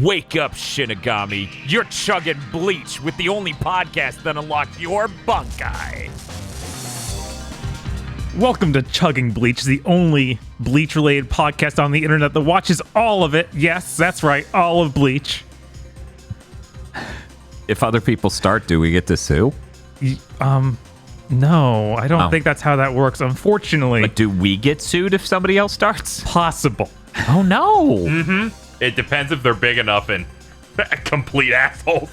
Wake up, Shinigami. You're chugging Bleach with the only podcast that unlocks your bunkai. Welcome to Chugging Bleach, the only Bleach-related podcast on the internet that watches all of it. Yes, that's right, all of Bleach. If other people start, do we get to sue? No, I don't think that's how that works, unfortunately. But do we get sued if somebody else starts? Possible. Oh, no. It depends if they're big enough and complete assholes.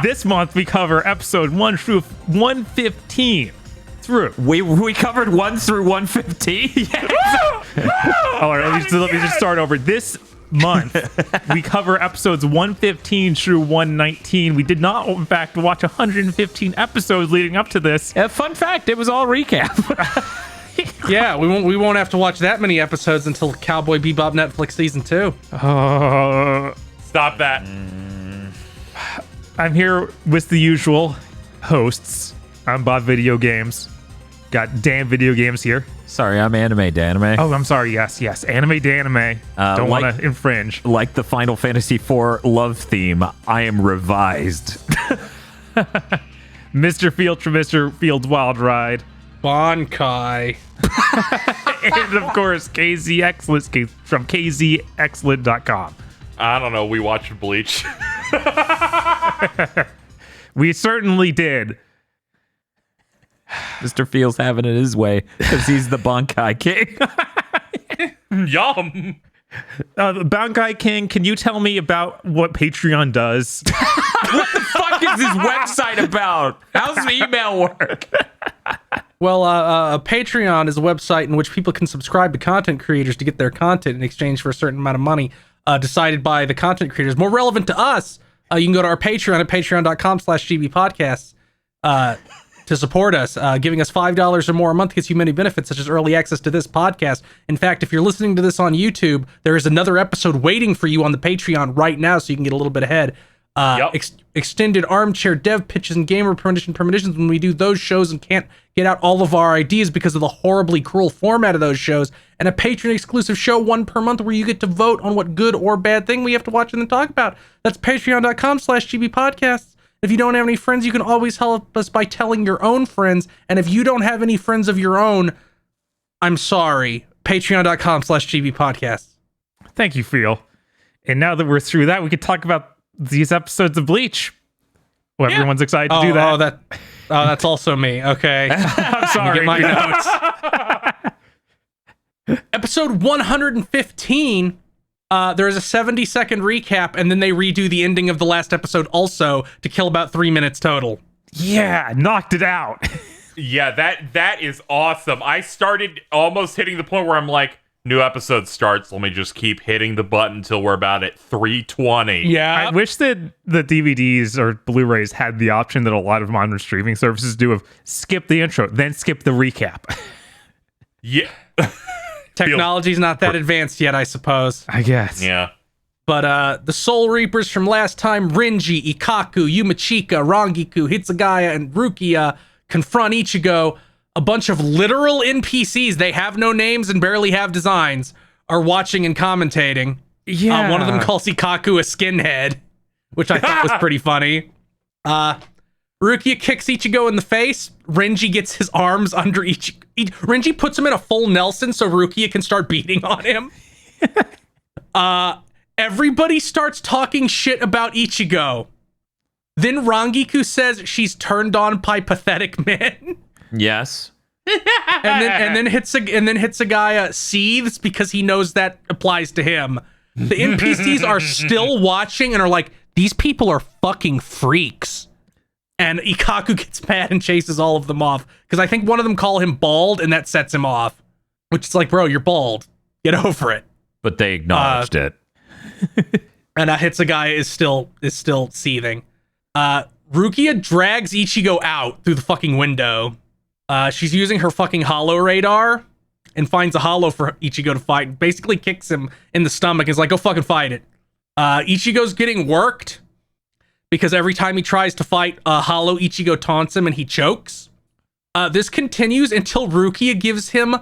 This month, we cover episode 1 through 115. We covered 1 through 115? All right, let me just start over. This month, we cover episodes 115 through 119. We did not, in fact, watch 115 episodes leading up to this. Fun fact, it was all recap. Yeah, we won't have to watch that many episodes until Cowboy Bebop Netflix season 2. Stop that. I'm here with the usual hosts. I'm Bob Video Games. Got Dan Video Games here. Sorry, I'm Anime Danime. Oh, I'm sorry. Yes. Anime Danime. Don't want to infringe. Like the Final Fantasy IV love theme, I am revised. Mr. Field from Mr. Field's Wild Ride. Bonkai. And of course, KZ Excellent from kzexcellent.com. I don't know. We watched Bleach. We certainly did. Mr. Fields having it his way because he's the Bankai King. Yum. Bankai King, can you tell me about what Patreon does? What the fuck is this website about? How's email work? Well, Patreon is a website in which people can subscribe to content creators to get their content in exchange for a certain amount of money decided by the content creators. More relevant to us, you can go to our Patreon at patreon.com/gbpodcasts to support us. Giving us $5 or more a month gets you many benefits, such as early access to this podcast. In fact, if you're listening to this on YouTube, there is another episode waiting for you on the Patreon right now, so you can get a little bit ahead. Extended armchair dev pitches and gamer premonitions when we do those shows and can't get out all of our ideas because of the horribly cruel format of those shows, and a Patreon exclusive show, one per month, where you get to vote on what good or bad thing we have to watch and then talk about. That's patreon.com/gbpodcasts. If you don't have any friends, you can always help us by telling your own friends, and if you don't have any friends of your own, I'm sorry. patreon.com/gbpodcasts. Thank you, Phil. And now that we're through that, we could talk about these episodes of Bleach. Well, everyone's excited to do that. That's also me. Okay. I'm sorry. Get my notes. Episode 115. There is a 70-second recap, and then they redo the ending of the last episode also to kill about 3 minutes total. Yeah, knocked it out. Yeah, that is awesome. I started almost hitting the point where I'm like, new episode starts. Let me just keep hitting the button until we're about at 3:20. Yeah. I wish that the DVDs or Blu-rays had the option that a lot of modern streaming services do of skip the intro, then skip the recap. Yeah. Technology's not that advanced yet, I suppose. I guess. Yeah. But the Soul Reapers from last time, Renji, Ikaku, Yumachika, Rangiku, Hitsugaya, and Rukia confront Ichigo. A bunch of literal NPCs, they have no names and barely have designs, are watching and commentating. Yeah. One of them calls Ikaku a skinhead, which I thought was pretty funny. Rukia kicks Ichigo in the face. Renji gets his arms under Ichigo. Renji puts him in a full Nelson so Rukia can start beating on him. Everybody starts talking shit about Ichigo. Then Rangiku says she's turned on by pathetic men. Yes. and then Hitsugaya seethes because he knows that applies to him. The NPCs are still watching and are like, these people are fucking freaks. And Ikaku gets mad and chases all of them off because I think one of them call him bald and that sets him off. Which is like, bro, you're bald. Get over it. But they acknowledged it. And Hitsugaya is still seething. Rukia drags Ichigo out through the fucking window. She's using her fucking holo radar and finds a holo for Ichigo to fight and basically kicks him in the stomach and is like, go fucking fight it. Ichigo's getting worked because every time he tries to fight holo, Ichigo taunts him and he chokes. This continues until Rukia gives him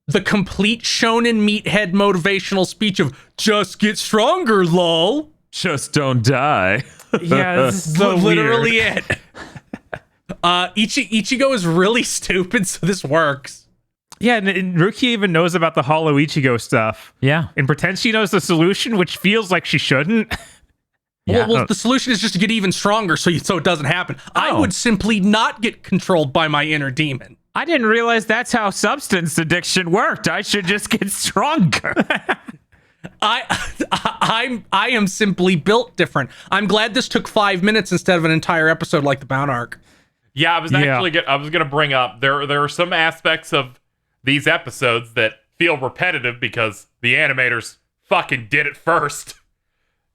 the complete shonen meathead motivational speech of "just get stronger, lol." Just don't die. Yeah, this is so Literally weird. it. Ichigo is really stupid, so this works. Yeah, and Rukia even knows about the Hollow Ichigo stuff. Yeah. And pretends she knows the solution, which feels like she shouldn't. Yeah. Well, the solution is just to get even stronger so it doesn't happen. I would simply not get controlled by my inner demon. I didn't realize that's how substance addiction worked. I should just get stronger. I am simply built different. I'm glad this took 5 minutes instead of an entire episode like the Bound arc. Yeah, I was gonna bring up there are some aspects of these episodes that feel repetitive because the animators fucking did it first.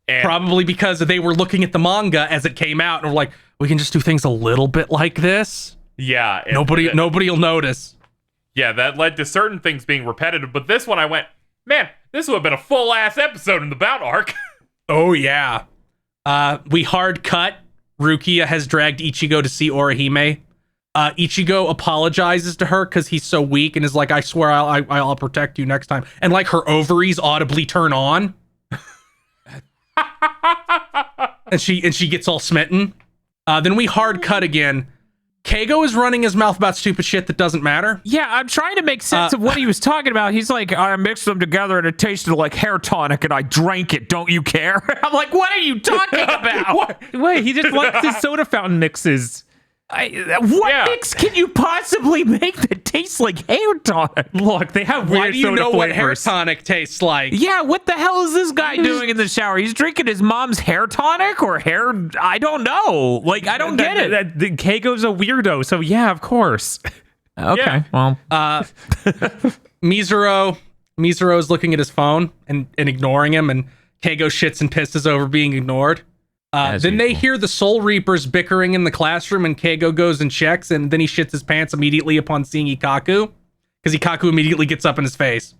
And Probably because they were looking at the manga as it came out and were like, we can just do things a little bit like this. yeah, and Nobody will notice. yeah, that led to certain things being repetitive. But this one, I went, man, this would have been a full ass episode in the Bound arc. Oh yeah. We hard cut. Rukia has dragged Ichigo to see Orihime. Ichigo apologizes to her because he's so weak and is like, I swear I'll protect you next time. And like her ovaries audibly turn on. and she gets all smitten. Then we hard cut again. Keigo is running his mouth about stupid shit that doesn't matter. Yeah, I'm trying to make sense of what he was talking about. He's like, I mixed them together and it tasted like hair tonic and I drank it. Don't you care? I'm like, what are you talking about? Wait, he just likes his soda fountain mixes. What mix can you possibly make that tastes like hair tonic? Look, they have weird Why do you soda know what hair flavors. tonic tastes like? Yeah, what the hell is this guy doing in the shower? He's drinking his mom's hair tonic or hair? I don't know. Like, I don't get it. The Keigo's a weirdo, so yeah, of course. Okay, well. Mizuro is looking at his phone and ignoring him, and Keigo shits and pisses over being ignored. Then they hear the Soul Reapers bickering in the classroom, and Keigo goes and checks, and then he shits his pants immediately upon seeing Ikaku, because Ikaku immediately gets up in his face.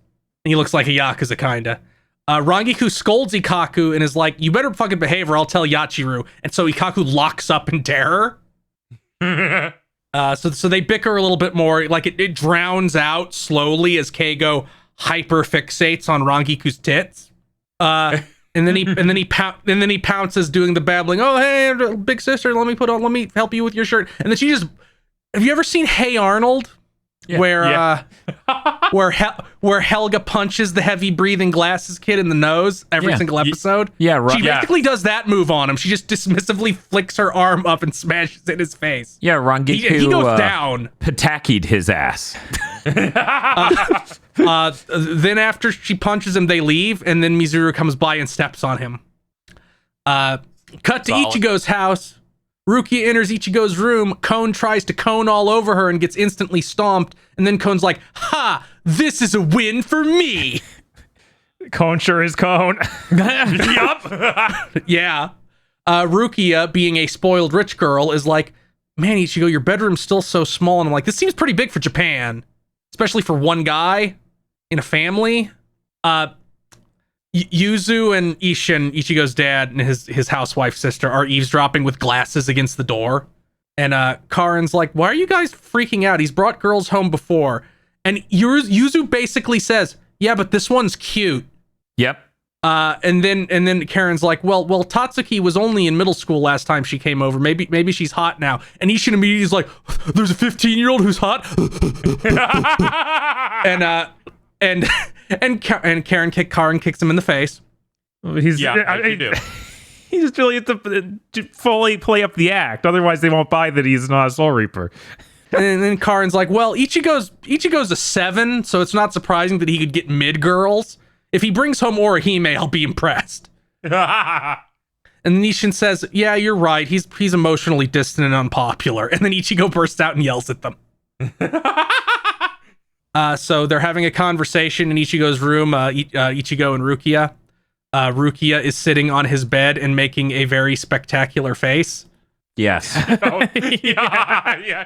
And he looks like a Yakuza, kinda. Rangiku scolds Ikaku and is like, you better fucking behave or I'll tell Yachiru. And so Ikaku locks up in terror. So they bicker a little bit more. Like it drowns out slowly as Keigo hyper fixates on Rangiku's tits. And then he pounces, doing the babbling. Oh, hey, big sister, let me help you with your shirt. And then she just. Have you ever seen Hey Arnold? Yeah. Where Helga punches the heavy breathing glasses kid in the nose every single episode? Yeah, right. She basically does that move on him. She just dismissively flicks her arm up and smashes it in his face. Yeah, Rangiku He goes down. Pataki'd his ass. Then after she punches him, they leave, and then Mizuru comes by and steps on him. Cut to Ichigo's house. Rukia enters Ichigo's room. Cone tries to cone all over her and gets instantly stomped. And then Cone's like, ha, this is a win for me. Cone sure is Cone. Yeah. Rukia, being a spoiled rich girl, is like, man, Ichigo, your bedroom's still so small. And I'm like, this seems pretty big for Japan, especially for one guy in a family. Yuzu and Ishin, Ichigo's dad, and his housewife sister are eavesdropping with glasses against the door. And Karen's like, why are you guys freaking out? He's brought girls home before. And Yuzu basically says, yeah, but this one's cute. Yep. And then Karen's like, well, Tatsuki was only in middle school last time she came over. Maybe she's hot now. And Ishin immediately is like, there's a 15-year-old who's hot. and Karen kicks him in the face. He's you do. He just really has to fully play up the act. Otherwise, they won't buy that he's not a Soul Reaper. And then Karen's like, well, Ichigo's a 7, so it's not surprising that he could get mid girls. If he brings home Orihime, I'll be impressed. And Nishin says, yeah, you're right. He's emotionally distant and unpopular. And then Ichigo bursts out and yells at them. So they're having a conversation in Ichigo's room, Ichigo and Rukia. Rukia is sitting on his bed and making a very spectacular face. Yes. Yeah.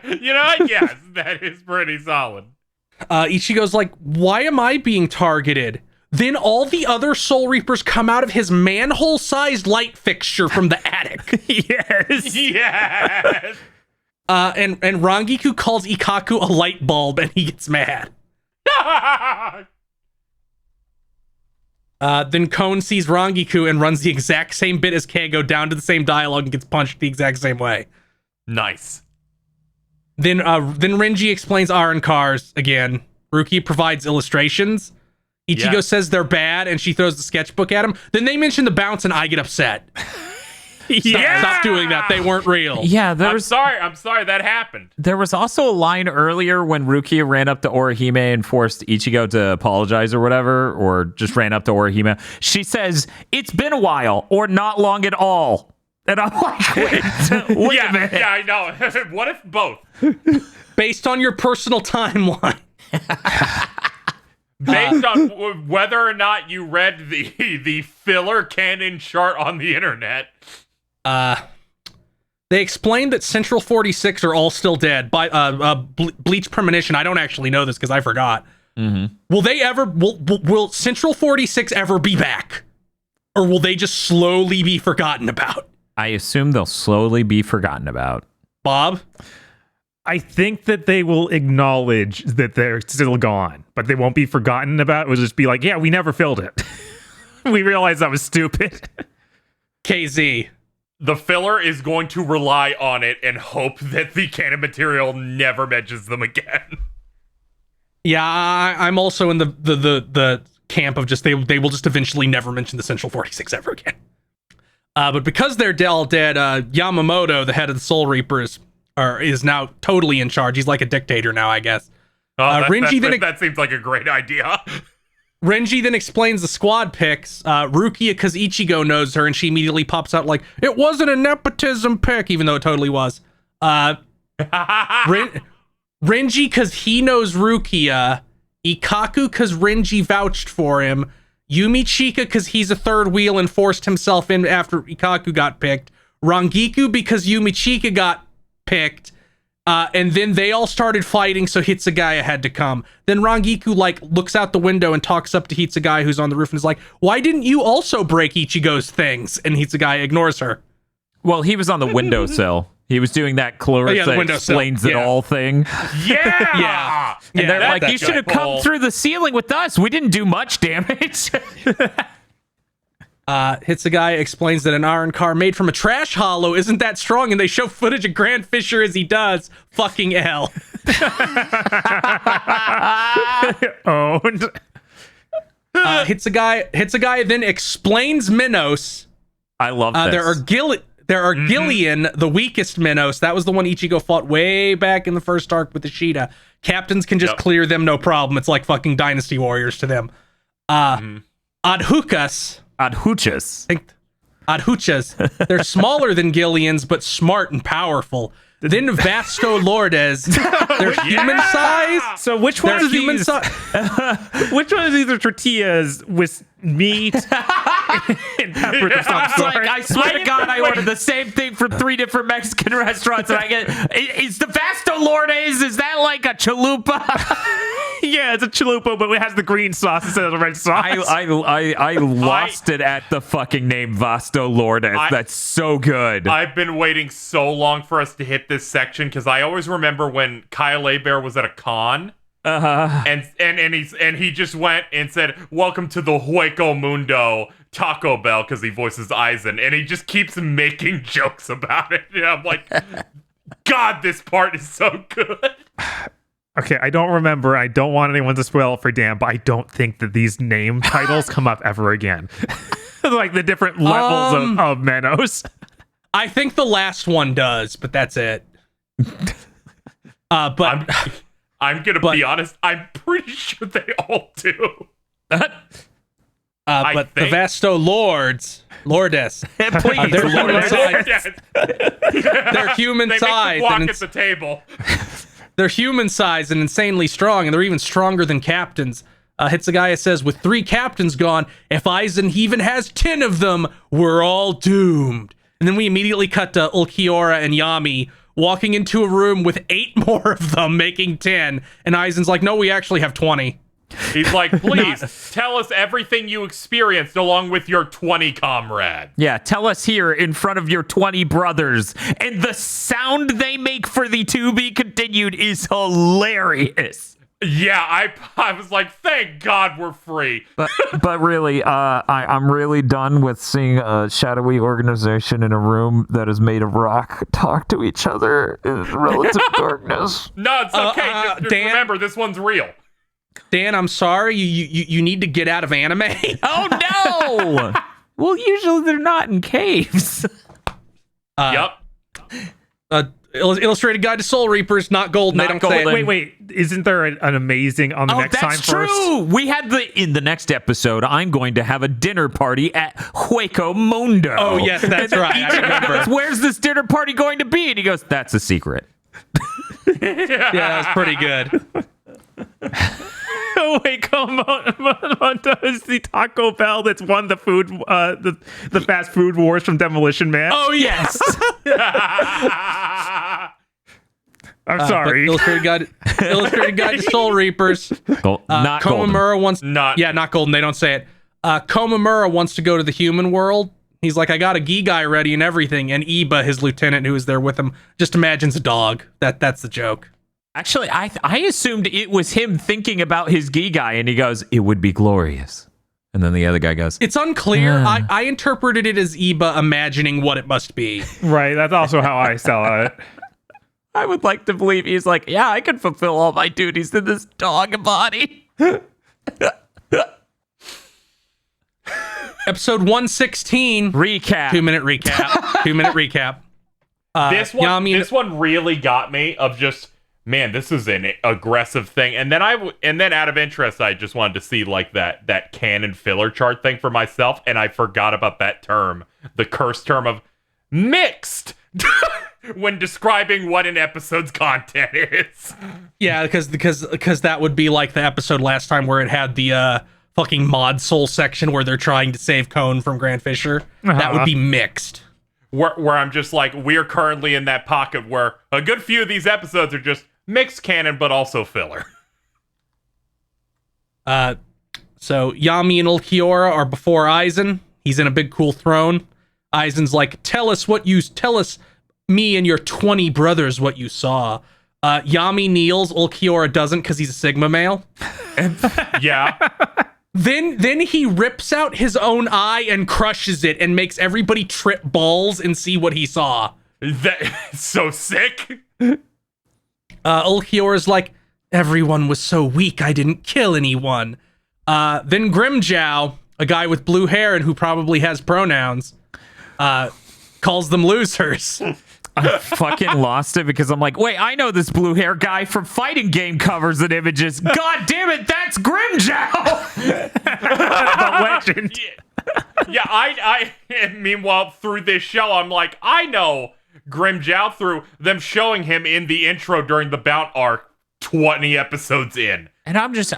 You know what? Yes, that is pretty solid. Ichigo's like, why am I being targeted? Then all the other Soul Reapers come out of his manhole-sized light fixture from the attic. Yes. Yes. And Rangiku calls Ikaku a light bulb, and he gets mad. Then Kon sees Rangiku and runs the exact same bit as Keigo down to the same dialogue and gets punched the exact same way. Nice. Then Renji explains Aran cars again. Rukia provides illustrations. Ichigo says they're bad and she throws the sketchbook at him. Then they mention the bounce and I get upset. Stop doing that. They weren't real. Yeah, I'm sorry that happened. There was also a line earlier when Rukia ran up to Orihime and forced Ichigo to apologize or whatever, or just ran up to Orihime. She says, "It's been a while," or "not long at all." And I'm like, wait a minute. Yeah, I know. What if both? Based on your personal timeline. Based on whether or not you read the filler canon chart on the internet. They explained that Central 46 are all still dead by Bleach premonition. I don't actually know this because I forgot. Mm-hmm. Will they ever? Will Central 46 ever be back, or will they just slowly be forgotten about? I assume they'll slowly be forgotten about. Bob, I think that they will acknowledge that they're still gone, but they won't be forgotten about. It will just be like, yeah, we never filled it. We realized that was stupid. KZ. The filler is going to rely on it and hope that the canon material never mentions them again. Yeah, I'm also in the camp of just they will just eventually never mention the Central 46 ever again. But because they're all dead, Yamamoto, the head of the Soul Reapers, is now totally in charge. He's like a dictator now, I guess. That seems like a great idea. Renji then explains the squad picks. Rukia, because Ichigo knows her, and she immediately pops out like, it wasn't a nepotism pick, even though it totally was. Renji, because he knows Rukia. Ikaku, because Renji vouched for him. Yumi Chika, because he's a third wheel and forced himself in after Ikaku got picked. Rangiku, because Yumi Chika got picked. And then they all started fighting, so Hitsugaya had to come. Then Rangiku, looks out the window and talks up to Hitsugaya, who's on the roof, and is like, why didn't you also break Ichigo's things? And Hitsugaya ignores her. Well, he was on the windowsill. He was doing that Clarissa explains it all thing. Yeah! And they're like, you should have come through the ceiling with us. We didn't do much damage. Hitsugaya explains that an iron car made from a trash hollow isn't that strong, and they show footage of Grand Fisher as he does. Fucking L. Owned. Hitsugaya then explains Minos. I love this. There are Gillian, the weakest Minos. That was the one Ichigo fought way back in the first arc with Ishida. Captains can just clear them, no problem. It's like fucking Dynasty Warriors to them. Adhukas. Adhuchas. They're smaller than Gillians, but smart and powerful. Then Vasto Lordes. They're human size. So which one of these? Which one of these are tortillas with meat and pepper of some sort? I swear to God, I ordered the same thing from 3 different Mexican restaurants, and I get is the Vasto Lordes? Is that like a chalupa? Yeah, it's a chalupa, but it has the green sauce instead of the red sauce. I lost it at the fucking name Vasto Lordes. That's so good. I've been waiting so long for us to hit this section because I always remember when Kyle Bear was at a con. And he just went and said, "Welcome to the Hueco Mundo Taco Bell," because he voices Aizen, and he just keeps making jokes about it. And I'm like, God, this part is so good. Okay, I don't remember. I don't want anyone to spoil it for Dan, but I don't think that these name titles come up ever again. Like the different levels of Menos. I think the last one does, but that's it. But I'm gonna be honest. I'm pretty sure they all do. But the Vasto Lordes, please, they're human size. They're human they size. Make them walk at the table. They're human size and insanely strong, and they're even stronger than captains. Hitsugaya says, with 3 captains gone, if Aizen even has 10 of them, we're all doomed. And then we immediately cut to Ulquiorra and Yami walking into a room with 8 more of them, making 10. And Aizen's like, no, we actually have 20. He's like, please, tell us everything you experienced along with your 20 comrade. Yeah, tell us here in front of your 20 brothers. And the sound they make for the to be continued is hilarious. Yeah, I was like, thank God we're free. But really, I'm really done with seeing a shadowy organization in a room that is made of rock talk to each other in relative darkness. No, it's okay. Just Dan? remember, this one's real. Dan, I'm sorry. You need to get out of anime. Oh no! Well, usually they're not in caves. Yep. Illustrated Guide to Soul Reapers, not golden. Not They don't golden. say it. Wait. Isn't there an amazing on the next time that's first? true. We had in the next episode. I'm going to have a dinner party at Hueco Mundo. Oh yes, that's right. I remember. Where's this dinner party going to be? And he goes, "That's a secret." Yeah, that's pretty good. Hueco Mundo is the Taco Bell that's won the food, the fast food wars from Demolition Man. Oh yes. I'm sorry. Illustrated Guide to Soul Reapers. Not golden. Komamura wants Not- not golden. They don't say it. Komamura wants to go to the human world. He's like, I got a Gigai ready and everything. And Iba, his lieutenant, who is there with him, just imagines a dog. That's the joke. Actually, I assumed it was him thinking about his Gigai, and he goes, "It would be glorious." And then the other guy goes, It's unclear. I interpreted it as Iba imagining what it must be. Right. That's also how I sell it. "I would like to believe," he's like, "Yeah, I can fulfill all my duties in this dog body." Episode 116. Recap. 2-minute recap. 2-minute recap. This one really got me of just, man, this is an aggressive thing. And then out of interest, I just wanted to see like that canon filler chart thing for myself, and I forgot about that term, the cursed term of mixed, when describing what an episode's content is. Yeah, because that would be like the episode last time where it had the fucking mod soul section where they're trying to save Cone from Grand Fisher. That would be mixed. Where I'm just like, we're currently in that pocket where a good few of these episodes are just mixed canon, but also filler. So Yami and Ulquiorra are before Aizen. He's in a big cool throne. Aizen's like, tell us, me and your 20 brothers, what you saw. Yami kneels, Ulquiorra doesn't because he's a Sigma male. Yeah. Then he rips out his own eye and crushes it and makes everybody trip balls and see what he saw. That's so sick. Ulquiorra's like, everyone was so weak I didn't kill anyone. Then Grimjow, a guy with blue hair and who probably has pronouns, calls them losers. I fucking lost it because I'm like, wait, I know this blue hair guy from fighting game covers and images. God damn it, that's Grimjow! The legend. Yeah, I meanwhile, through this show, I'm like, I know Grimjow through them showing him in the intro during the Bount arc 20 episodes in. And I'm just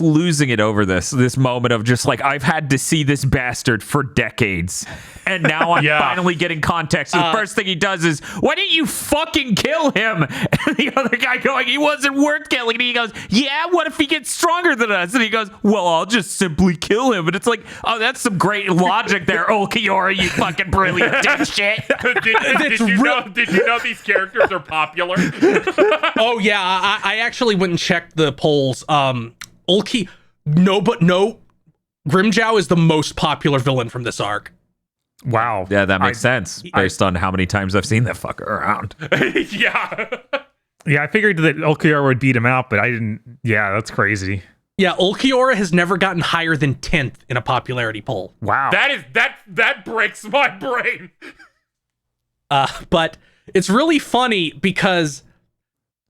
losing it over this moment of just like, I've had to see this bastard for decades, and now I'm finally getting context. The first thing he does is, why didn't you fucking kill him? And the other guy going, he wasn't worth killing. And he goes, yeah, what if he gets stronger than us? And he goes, well, I'll just simply kill him. And it's like, oh, that's some great logic there, Ulquiorra, you fucking brilliant dipshit. Did you know these characters are popular? Oh yeah, I actually went and checked the polls. Grimjow is the most popular villain from this arc. Wow. Yeah, that makes sense based on how many times I've seen that fucker around. Yeah. Yeah, I figured that Ulquiorra would beat him out, but I didn't. Yeah, that's crazy. Yeah, Ulquiorra has never gotten higher than 10th in a popularity poll. Wow. That breaks my brain. But it's really funny because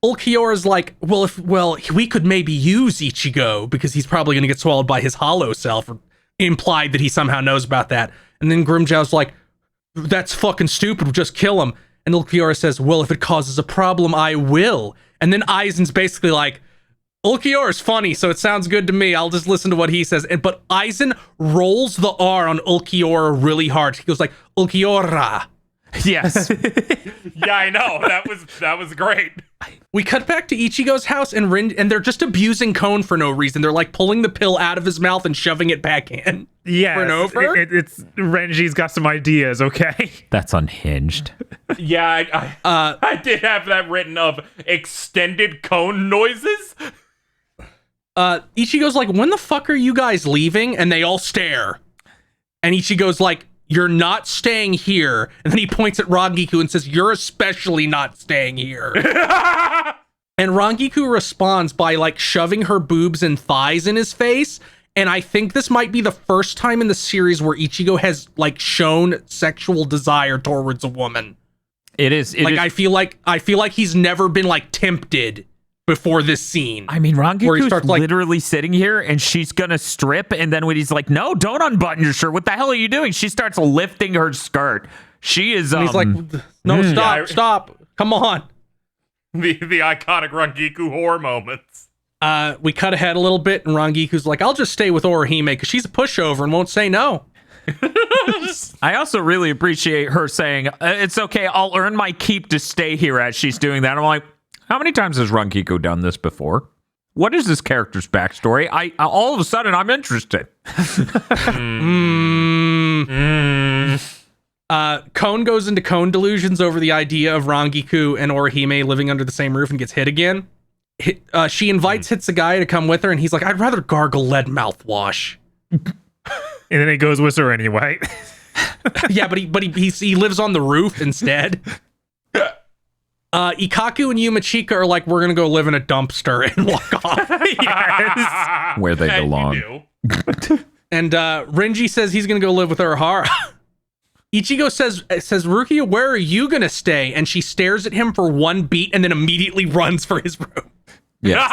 Ulquiorra's like, well, we could maybe use Ichigo because he's probably going to get swallowed by his hollow self, or implied that he somehow knows about that. And then Grimjow's like, that's fucking stupid, we'll just kill him. And Ulquiorra says, well, if it causes a problem, I will. And then Aizen's basically like, Ulquiorra's funny, so it sounds good to me. I'll just listen to what he says. But Aizen rolls the R on Ulquiorra really hard. He goes like, Ulquiorra. Yes. Yeah, I know. That was great. We cut back to Ichigo's house and they're just abusing Kon for no reason. They're like pulling the pill out of his mouth and shoving it back in. Yeah, it's Renji's got some ideas. Okay, That's unhinged. Yeah, I did have that written of extended cone noises. Ichigo's like, when the fuck are you guys leaving? And they all stare. And Ichigo's like, you're not staying here. And then he points at Rangiku and says, you're especially not staying here. And Rangiku responds by like shoving her boobs and thighs in his face. And I think this might be the first time in the series where Ichigo has like shown sexual desire towards a woman. It is. I feel like he's never been like tempted before this scene. I mean, Where he Rangiku's starts, like- literally sitting here and she's gonna strip, and then when he's like, no, don't unbutton your shirt. What the hell are you doing? She starts lifting her skirt. She is And he's like, no, stop. Come on. The iconic Rangiku horror moments. We cut ahead a little bit, and Rangiku's like, I'll just stay with Orihime because she's a pushover and won't say no. I also really appreciate her saying, it's okay, I'll earn my keep to stay here as she's doing that. I'm like, how many times has Rangiku done this before? What is this character's backstory? I all of a sudden, I'm interested. Kon goes into Kon delusions over the idea of Rangiku and Orihime living under the same roof and gets hit again. She invites Hitsugaya to come with her, and he's like, I'd rather gargle lead mouthwash. and then he goes with her anyway. Yeah, but he lives on the roof instead. Ikaku and Yumachika are like, we're gonna go live in a dumpster and walk off. Yes. Where they And belong. you do. And Renji says he's gonna go live with Urahara. Ichigo says, Rukia, where are you gonna stay? And she stares at him for one beat and then immediately runs for his room. Yes.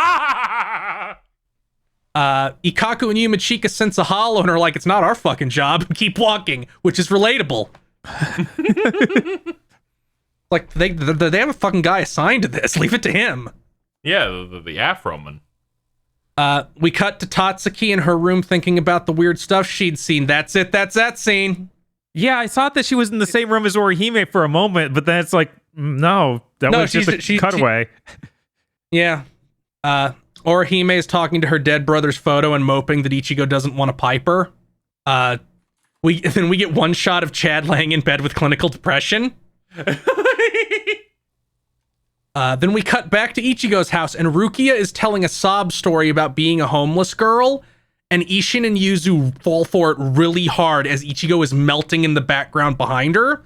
Ikaku and Yumachika sense a hollow and are like, it's not our fucking job. Keep walking, which is relatable. Like, they have a fucking guy assigned to this. Leave it to him. Yeah, the Afro man. We cut to Tatsuki in her room thinking about the weird stuff she'd seen. That's it. That's that scene. Yeah, I thought that she was in the same room as Orihime for a moment, but then it's like, no, that was just a cutaway. Yeah. Orihime is talking to her dead brother's photo and moping that Ichigo doesn't want to pipe her. Then we get one shot of Chad laying in bed with clinical depression. Then we cut back to Ichigo's house, and Rukia is telling a sob story about being a homeless girl, and Ishin and Yuzu fall for it really hard as Ichigo is melting in the background behind her.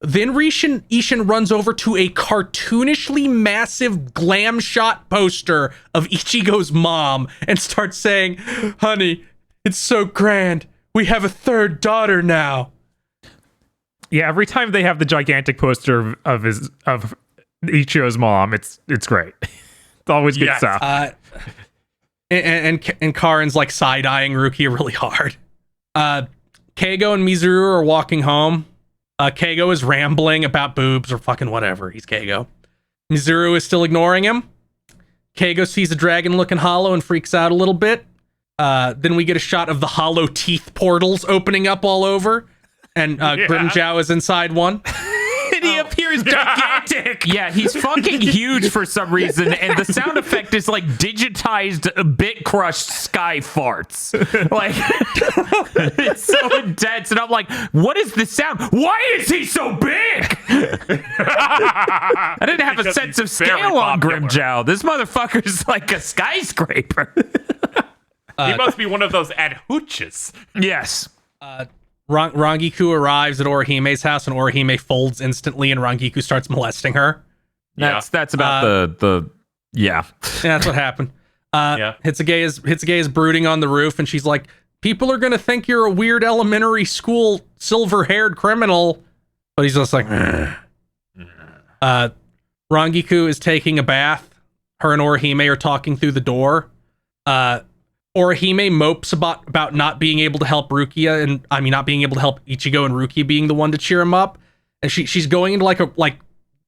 Then Ishin runs over to a cartoonishly massive glam shot poster of Ichigo's mom and starts saying, honey, it's so grand. We have a third daughter now. Yeah, every time they have the gigantic poster of Ichigo's mom, it's great. It's always good stuff. And Karin's like side-eyeing Rukia really hard. Keigo and Mizuru are walking home. Keigo is rambling about boobs or fucking whatever. He's Keigo. Mizuru is still ignoring him. Keigo sees a dragon looking hollow and freaks out a little bit. Then we get a shot of the hollow teeth portals opening up all over. And Grimjow is inside one. And he appears gigantic. Yeah, he's fucking huge for some reason, and the sound effect is like digitized bit crushed sky farts. Like, it's so intense, and I'm like, what is the sound? Why is he so big? I didn't have a sense of scale on Grimjow. This motherfucker's like a skyscraper. He must be one of those adhooches. Yes. Rangiku arrives at Orihime's house, and Orihime folds instantly, and Rangiku starts molesting her. That's about yeah. Yeah, that's what happened. Yeah. Hitsuge is brooding on the roof, and she's like, people are gonna think you're a weird elementary school silver-haired criminal. But he's just like, Rangiku is taking a bath. Her and Orihime are talking through the door. Orihime mopes about not being able to help Rukia, and I mean not being able to help Ichigo, and Rukia being the one to cheer him up. And she's going into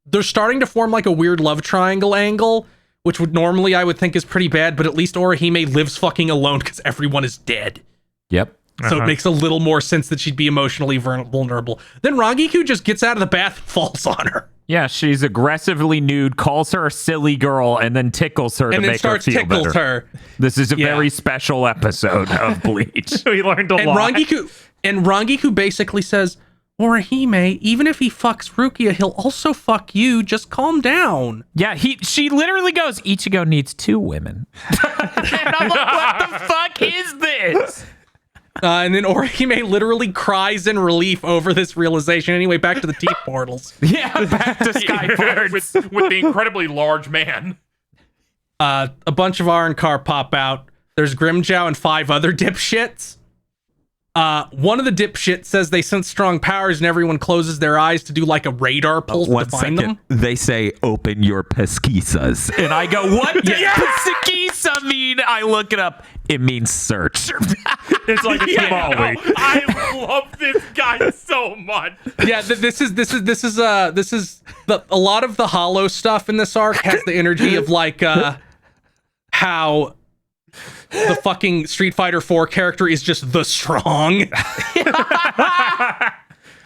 they're starting to form like a weird love triangle angle, which would normally I would think is pretty bad, but at least Orihime lives fucking alone because everyone is dead. Yep. So it makes a little more sense that she'd be emotionally vulnerable. Then Rangiku just gets out of the bath and falls on her. Yeah, she's aggressively nude, calls her a silly girl, and then tickles her to make her feel better. Her. This is a very special episode of Bleach. We learned a lot. Rangiku basically says, Orihime, even if he fucks Rukia, he'll also fuck you. Just calm down. Yeah, she literally goes, Ichigo needs 2 women. And I'm like, what the fuck is this? And then Orihime literally cries in relief over this realization. Anyway, back to the teeth portals. Yeah, back to Skyforce. with the incredibly large man. A bunch of Arrancar pop out. There's Grimjow and 5 other dipshits. One of the dipshits says they sense strong powers and everyone closes their eyes to do like a radar pulse to find them. They say, open your pesquisas. And I go, what does pesquisa mean? I look it up. It means search. It's like a tamale. I love this guy so much. Yeah, this is a lot of the hollow stuff in this arc has the energy of like how the fucking Street Fighter 4 character is just the strong.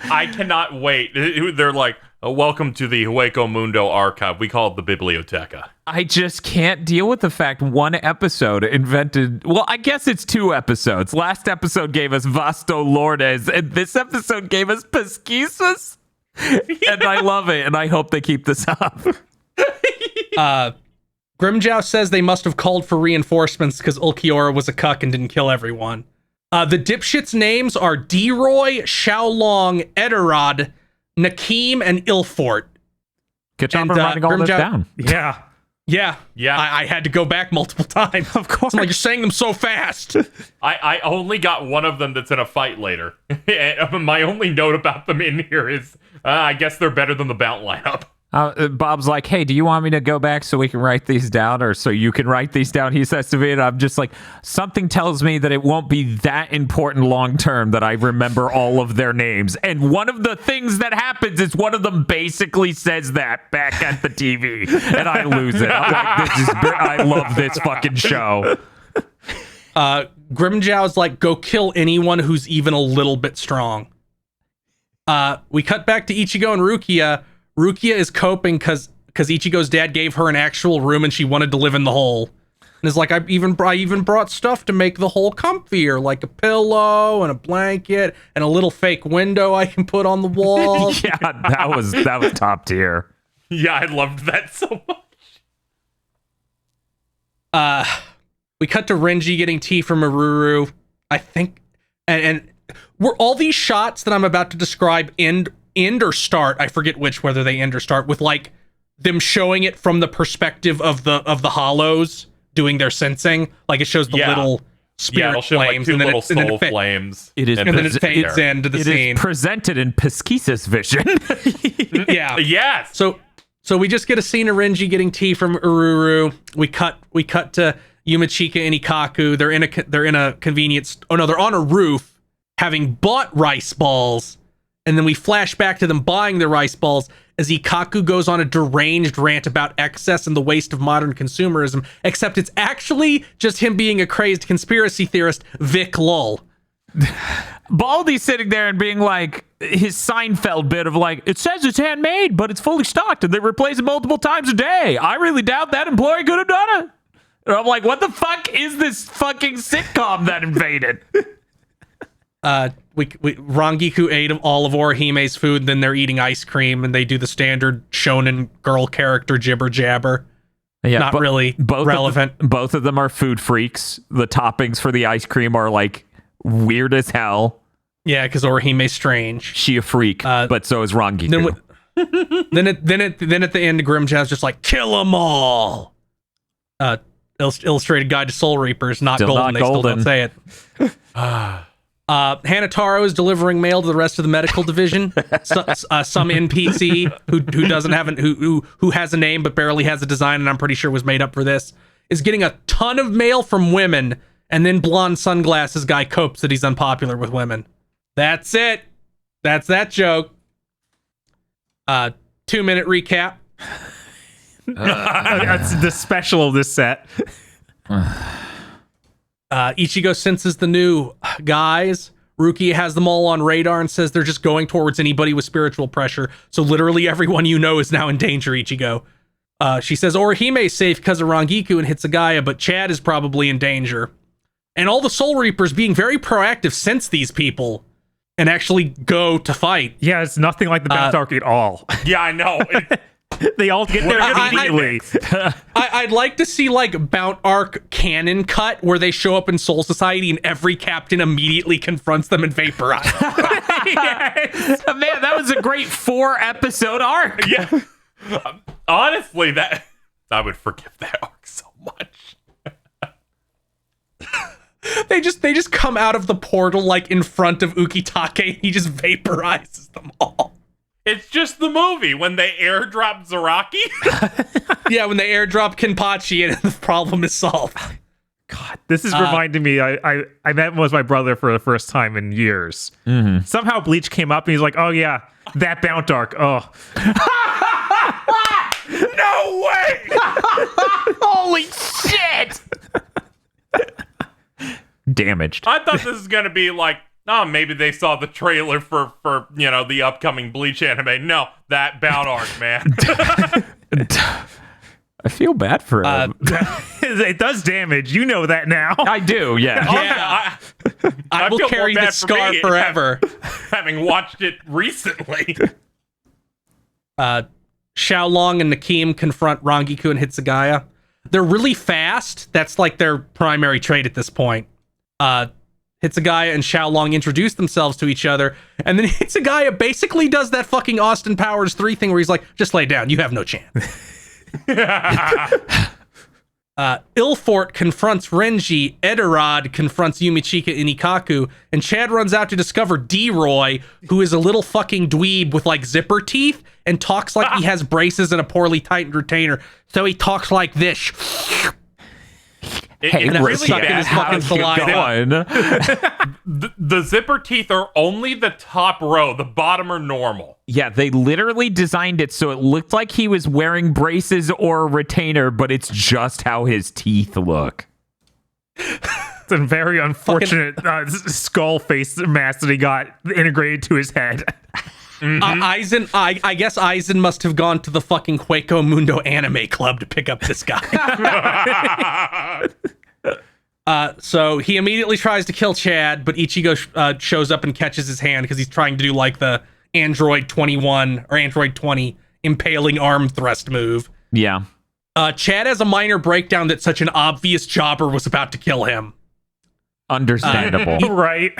I cannot wait. They're like, welcome to the Hueco Mundo archive. We call it the Biblioteca. I just can't deal with the fact one episode invented... Well, I guess it's 2 episodes. Last episode gave us Vasto Lordes, and this episode gave us pesquisas. And I love it, and I hope they keep this up. Grimjow says they must have called for reinforcements because Ulquiorra was a cuck and didn't kill everyone. The dipshits' names are D-Roy, Xiaolong, Eterod, Nakim, and Ilfort. Good job of writing all this down. Yeah. Yeah. I had to go back multiple times. Of course. I'm like, you're saying them so fast. I only got one of them that's in a fight later. My only note about them in here is, I guess they're better than the Bount lineup. Bob's like, hey, do you want me to go back so we can write these down, or so you can write these down? He says to me, and I'm just like, something tells me that it won't be that important long term that I remember all of their names. And one of the things that happens is one of them basically says that back at the TV, and I lose it. I'm like, I love this fucking show. Grimjow's like, go kill anyone who's even a little bit strong. We cut back to Ichigo and Rukia. Rukia is coping because Ichigo's dad gave her an actual room and she wanted to live in the hole. And it's like, I even brought stuff to make the hole comfier, like a pillow and a blanket and a little fake window I can put on the wall. Yeah, that was top tier. Yeah, I loved that so much. We cut to Renji getting tea from Aruru. I think, and were all these shots that I'm about to describe end or start? I forget which, whether they end or start, with like them showing it from the perspective of the hollows doing their sensing. Like it shows the little spirit flames, like 2 and then little soul flames. And then it fades into the scene. It is presented in pesquisas vision. Yeah. Yes. So we just get a scene of Renji getting tea from Ururu. We cut to Yumachika and Ikaku. They're in a convenience. Oh no, they're on a roof having bought rice balls. And then we flash back to them buying the rice balls as Ikaku goes on a deranged rant about excess and the waste of modern consumerism, except it's actually just him being a crazed conspiracy theorist, Vic Lull. Baldy's sitting there and being like, his Seinfeld bit of like, it says it's handmade, but it's fully stocked and they replace it multiple times a day. I really doubt that employee could have done it. And I'm like, what the fuck is this fucking sitcom that invaded? Rangiku ate all of Orihime's food, then they're eating ice cream, and they do the standard shonen girl character jibber jabber. Yeah, not really relevant. Both of them are food freaks. The toppings for the ice cream are like weird as hell. Yeah, because Orihime's strange. She a freak, but so is Rangiku. Then at the end, Grimjow's just like, kill them all. Illustrated Guide to Soul Reapers, not Still golden. not They golden. still don't say it. Hanataro is delivering mail to the rest of the medical division. Some NPC who has a name but barely has a design, and I'm pretty sure was made up for this, is getting a ton of mail from women, and then blonde sunglasses guy copes that he's unpopular with women. That's it. That's that joke. 2-minute recap. That's the special of this set. Ichigo senses the new guys. Rukia has them all on radar and says they're just going towards anybody with spiritual pressure. So literally everyone you know is now in danger, Ichigo. She says Orihime's safe because of Rangiku and Hitsugaya, but Chad is probably in danger. And all the Soul Reapers being very proactive sense these people and actually go to fight. Yeah, it's nothing like the Bounce Arc at all. Yeah, I know. They all get there immediately. I'd like to see like Bount Arc canon cut where they show up in Soul Society and every captain immediately confronts them and vaporizes. Yes. Man, that was a great 4-episode arc. Yeah. Honestly, that I would forgive that arc so much. They just come out of the portal like in front of Ukitake and he just vaporizes them all. It's just the movie when they airdrop Zaraki. Yeah, when they airdrop Kenpachi and the problem is solved. God, this is reminding me. I met with my brother for the first time in years. Mm-hmm. Somehow Bleach came up and he's like, "Oh yeah, that Bount Arc. Oh, No way! Holy shit! Damaged. I thought this was gonna be like, oh, maybe they saw the trailer for the upcoming Bleach anime. No, that Bound arc, man. I feel bad for him. it does damage. You know that now." I do, yeah. I will feel carry more the bad for scar me forever. Having watched it recently. Xiaolong and Nakim confront Rangiku and Hitsugaya. They're really fast. That's like their primary trait at this point. Hitsugaya and Xiaolong introduce themselves to each other, and then Hitsugaya basically does that fucking Austin Powers 3 thing where he's like, just lay down, you have no chance. Ilfort confronts Renji, Edirad confronts Yumichika and Ikaku, and Chad runs out to discover D-Roy, who is a little fucking dweeb with like zipper teeth and talks like he has braces and a poorly tightened retainer. So he talks like this. Hey, it's really Ricky, bad. how's Fucking it saliva. going? The zipper teeth are only the top row. The bottom are normal. Yeah, they literally designed it so it looked like he was wearing braces or a retainer, but it's just how his teeth look. It's a very unfortunate skull face mask that he got integrated to his head. Aizen, I guess Aizen must have gone to the fucking Hueco Mundo anime club to pick up this guy. So he immediately tries to kill Chad, but Ichigo shows up and catches his hand because he's trying to do like the Android 21 or Android 20 impaling arm thrust move. Yeah. Chad has a minor breakdown that such an obvious jobber was about to kill him. Understandable. Right.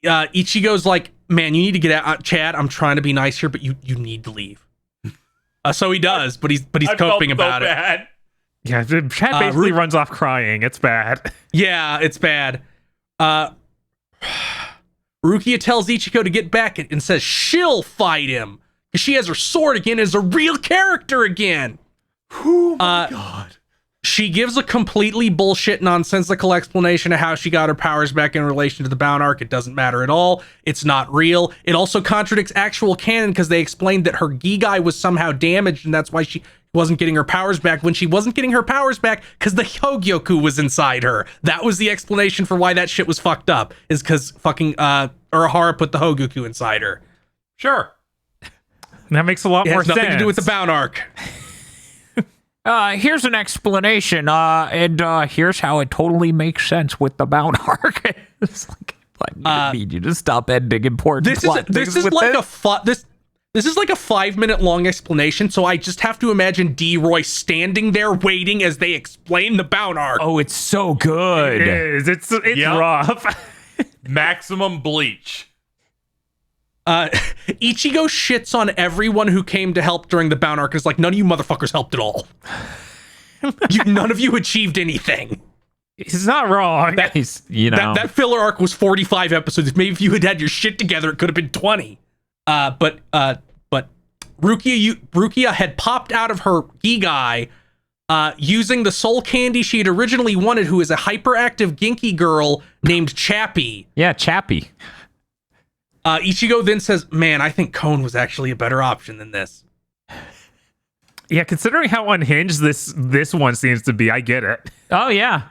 Ichigo's like, man, you need to get out. Chad, I'm trying to be nice here, but you need to leave. So he does, but he's I coping felt about so it. bad. Yeah, Chad basically runs off crying. It's bad. Yeah, it's bad. Rukia tells Ichigo to get back and says she'll fight him because she has her sword again as a real character again. Oh my god. She gives a completely bullshit, nonsensical explanation of how she got her powers back in relation to the Bound Arc. It doesn't matter at all. It's not real. It also contradicts actual canon because they explained that her Gigai was somehow damaged and that's why she wasn't getting her powers back when she wasn't getting her powers back because the Hogyoku was inside her. That was the explanation for why that shit was fucked up, is because fucking Urahara put the Hogyoku inside her. Sure. That makes a lot It more has sense. nothing to do with the Bound Arc. Here's an explanation, and here's how it totally makes sense with the Bound Arc. It's like, I need you to stop ending important This plot is things with like this. this is like a 5-minute long explanation, so I just have to imagine D-Roy standing there waiting as they explain the Bound Arc. Oh, it's so good. It is. It's Yep. rough. Maximum Bleach. Ichigo shits on everyone who came to help during the Bound Arc. It's like, none of you motherfuckers helped at all. None of you achieved anything. He's not wrong. He's, you know. That filler arc was 45 episodes. Maybe if you had had your shit together, it could have been 20. But Rukia had popped out of her Gigai using the soul candy she had originally wanted, who is a hyperactive Genki girl named Chappie. Yeah, Chappie. Ichigo then says, man, I think Cone was actually a better option than this. Yeah, considering how unhinged this one seems to be, I get it. Oh, yeah.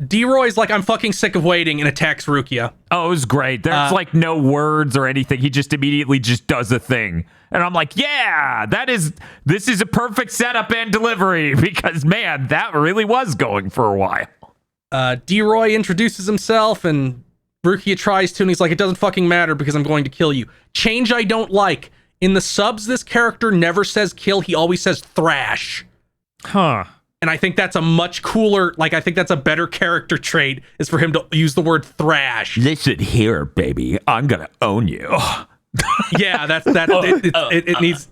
D-Roy's like, I'm fucking sick of waiting, and attacks Rukia. Oh, it was great. There's like no words or anything. He just immediately just does a thing. And I'm like, yeah, this is a perfect setup and delivery because, man, that really was going for a while. D-Roy introduces himself, and Rukia tries to, and he's like, it doesn't fucking matter because I'm going to kill you. Change I don't like. In the subs, this character never says kill. He always says thrash. Huh. And I think that's a much cooler, like, I think that's a better character trait, is for him to use the word thrash. Listen here, baby. I'm going to own you. Yeah, it needs.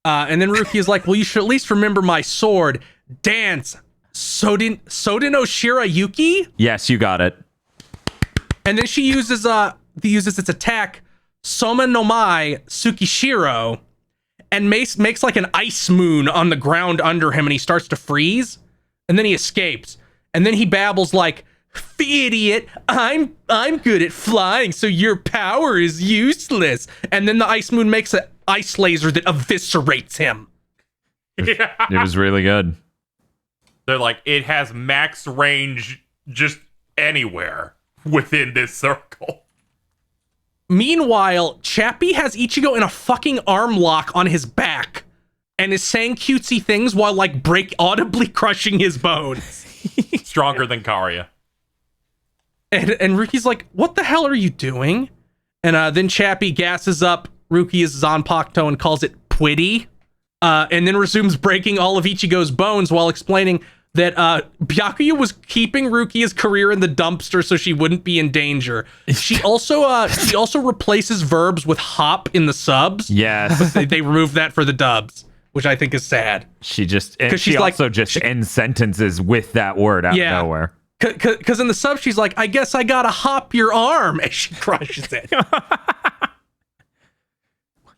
And then Ruki is like, well, you should at least remember my sword. Dance. Soden Oshira Yuki? Yes, you got it. And then she uses its attack, Soma no Mai Tsukishiro, and makes like an ice moon on the ground under him, and he starts to freeze, and then he escapes. And then he babbles like, idiot, I'm good at flying, so your power is useless. And then the ice moon makes an ice laser that eviscerates him. Yeah. It was really good. They're like, it has max range just anywhere within this circle. Meanwhile, Chappie has Ichigo in a fucking arm lock on his back and is saying cutesy things while like audibly crushing his bones. Stronger than Karya. And Ruki's like, what the hell are you doing? And then Chappie gasses up Ruki's Zanpakuto and calls it Pwitty. And then resumes breaking all of Ichigo's bones while explaining that Byakuya was keeping Rukia's career in the dumpster so she wouldn't be in danger. She also replaces verbs with hop in the subs. Yes. They removed that for the dubs, which I think is sad. She she's also just ends sentences with that word out of nowhere. Because in the sub, she's like, I guess I gotta hop your arm as she crushes it.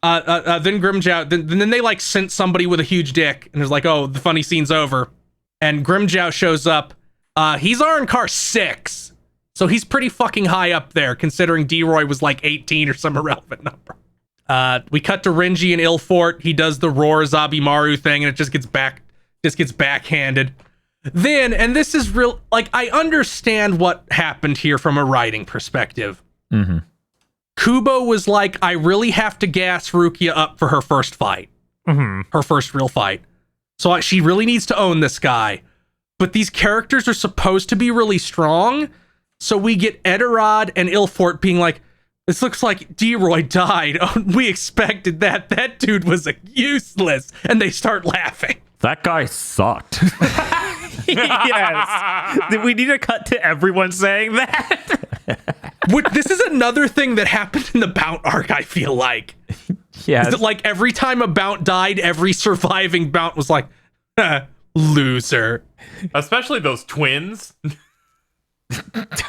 Then Grimjow, then they like sent somebody with a huge dick, and there's like, oh, the funny scene's over. And Grimjow shows up. He's Arrancar 6, so he's pretty fucking high up there, considering D-Roy was like 18 or some irrelevant number. We cut to Renji in Ilfort. He does the Roar Zabimaru thing, and it just gets backhanded. Then, and this is real, like, I understand what happened here from a writing perspective. Mm-hmm. Kubo was like, I really have to gas Rukia up for her first fight. Mm-hmm. Her first real fight. So she really needs to own this guy. But these characters are supposed to be really strong. So we get Eterod and Ilfort being like, this looks like D-Roy died. Oh, we expected that. That dude was useless. And they start laughing. That guy sucked. Yes. We need to cut to everyone saying that. This is another thing that happened in the Bount arc, I feel like. Yeah. Is that like every time a Bount died, every surviving Bount was like, loser. Especially those twins.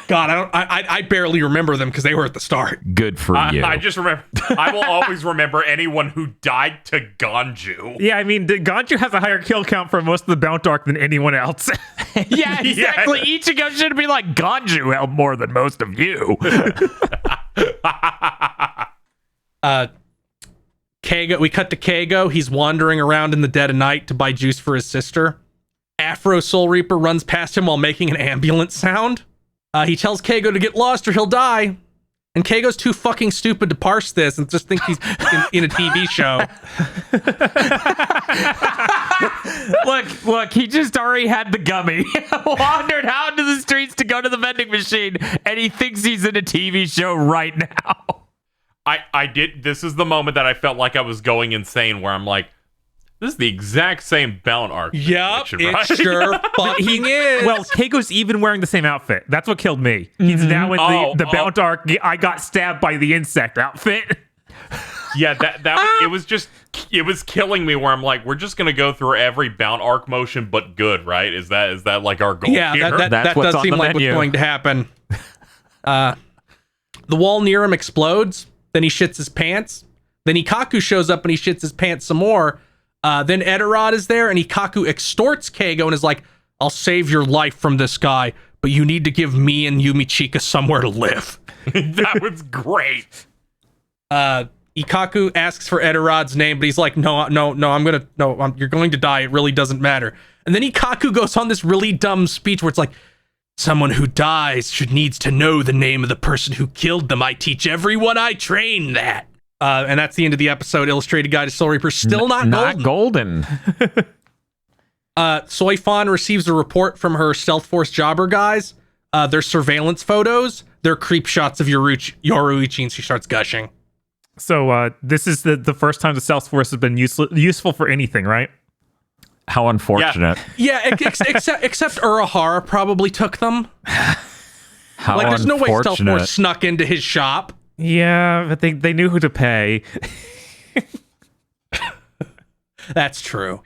God, I barely remember them because they were at the start. Good for you. I just remember, I will always remember anyone who died to Ganju. Yeah, I mean, Ganju has a higher kill count for most of the Bount arc than anyone else. Yeah, exactly. Ichigo should be like, Ganju held more than most of you. Keigo, we cut to Keigo. He's wandering around in the dead of night to buy juice for his sister. Afro Soul Reaper runs past him while making an ambulance sound. He tells Keigo to get lost or he'll die. And Keigo's too fucking stupid to parse this and just think he's in a TV show. Look, he just already had the gummy. Wandered out into the streets to go to the vending machine, and he thinks he's in a TV show right now. I did. This is the moment that I felt like I was going insane, where I'm like, this is the exact same Bount arc. Yep, situation, it right? sure fucking is. Well, Keigo's even wearing the same outfit. That's what killed me. He's now in the Bount arc. I got stabbed by the insect outfit. Yeah, that it was killing me. Where I'm like, we're just gonna go through every Bount arc motion, but good, right? Is that like our goal? Yeah, here? that does seem like what's going to happen. The wall near him explodes. Then he shits his pants. Then Ikaku shows up and he shits his pants some more. Then Eterod is there, and Ikaku extorts Keigo and is like, I'll save your life from this guy, but you need to give me and Yumichika somewhere to live. That was great. Ikaku asks for Edorod's name, but he's like, no, you're going to die. It really doesn't matter. And then Ikaku goes on this really dumb speech where it's like, someone who dies needs to know the name of the person who killed them. I teach everyone I train that. And that's the end of the episode. Illustrated Guide to Soul Reaper. Still not golden. Soifan receives a report from her Stealth Force jobber guys. Their surveillance photos. They're creep shots of Yoruichi, and she starts gushing. So this is the first time the Stealth Force has been useful for anything, right? How unfortunate. Yeah, except Urahara probably took them. How there's no way Stealth Force snuck into his shop. Yeah, but they knew who to pay. That's true.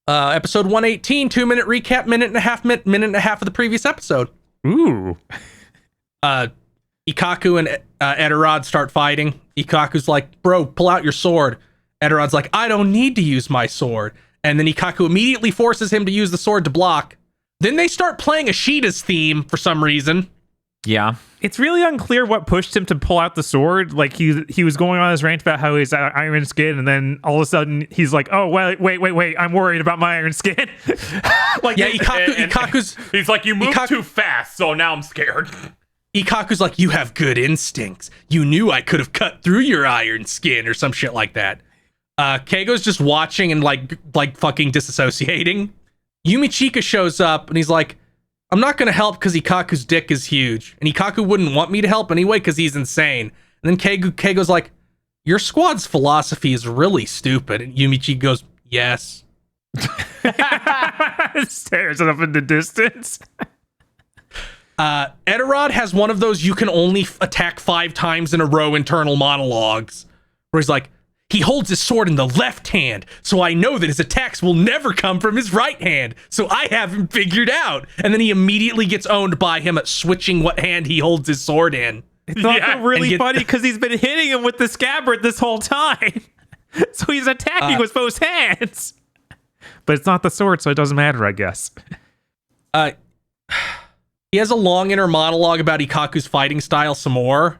Episode 118, 2-minute recap, minute and a half of the previous episode. Ooh. Ikaku and Edorod start fighting. Ikaku's like, bro, pull out your sword. Edorod's like, I don't need to use my sword. And then Ikaku immediately forces him to use the sword to block. Then they start playing Ashida's theme for some reason. Yeah. It's really unclear what pushed him to pull out the sword. Like he was going on his rant about how he's iron skin, and then all of a sudden he's like, "Oh wait, I'm worried about my iron skin." Like, yeah, Ikaku's he's like, "You moved too fast, so now I'm scared." Ikaku's like, "You have good instincts. You knew I could have cut through your iron skin," or some shit like that. Keigo's just watching and like fucking disassociating. Yumichika shows up and he's like, I'm not going to help because Ikaku's dick is huge. And Ikaku wouldn't want me to help anyway because he's insane. And then Keigo's like, your squad's philosophy is really stupid. And Yumichika goes, yes. Stares up in the distance. Edorod has one of those you can only attack 5 times in a row internal monologues. Where he's like, he holds his sword in the left hand, so I know that his attacks will never come from his right hand. So I have him figured out. And then he immediately gets owned by him at switching what hand he holds his sword in. It's also really funny because he's been hitting him with the scabbard this whole time. So he's attacking with both hands. But it's not the sword, so it doesn't matter, I guess. He has a long inner monologue about Ikaku's fighting style some more.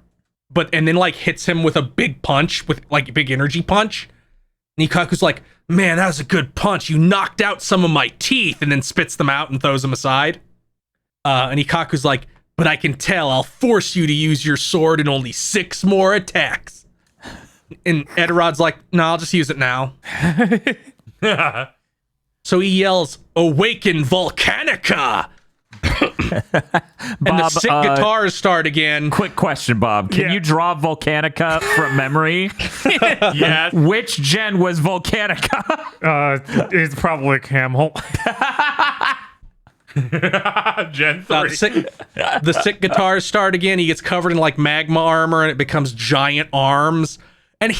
And then like hits him with a big punch, with like a big energy punch. And Ikaku's like, man, that was a good punch. You knocked out some of my teeth, and then spits them out and throws them aside. And Ikaku's like, but I can tell I'll force you to use your sword in only 6 more attacks. And Edorod's like, no, I'll just use it now. So he yells, awaken Volcanica! And the sick guitars start again. Quick question, Bob. Can you draw Volcanica from memory? Yes. Which gen was Volcanica? It's probably Camel. Gen 3. The sick guitars start again. He gets covered in like magma armor and it becomes giant arms. And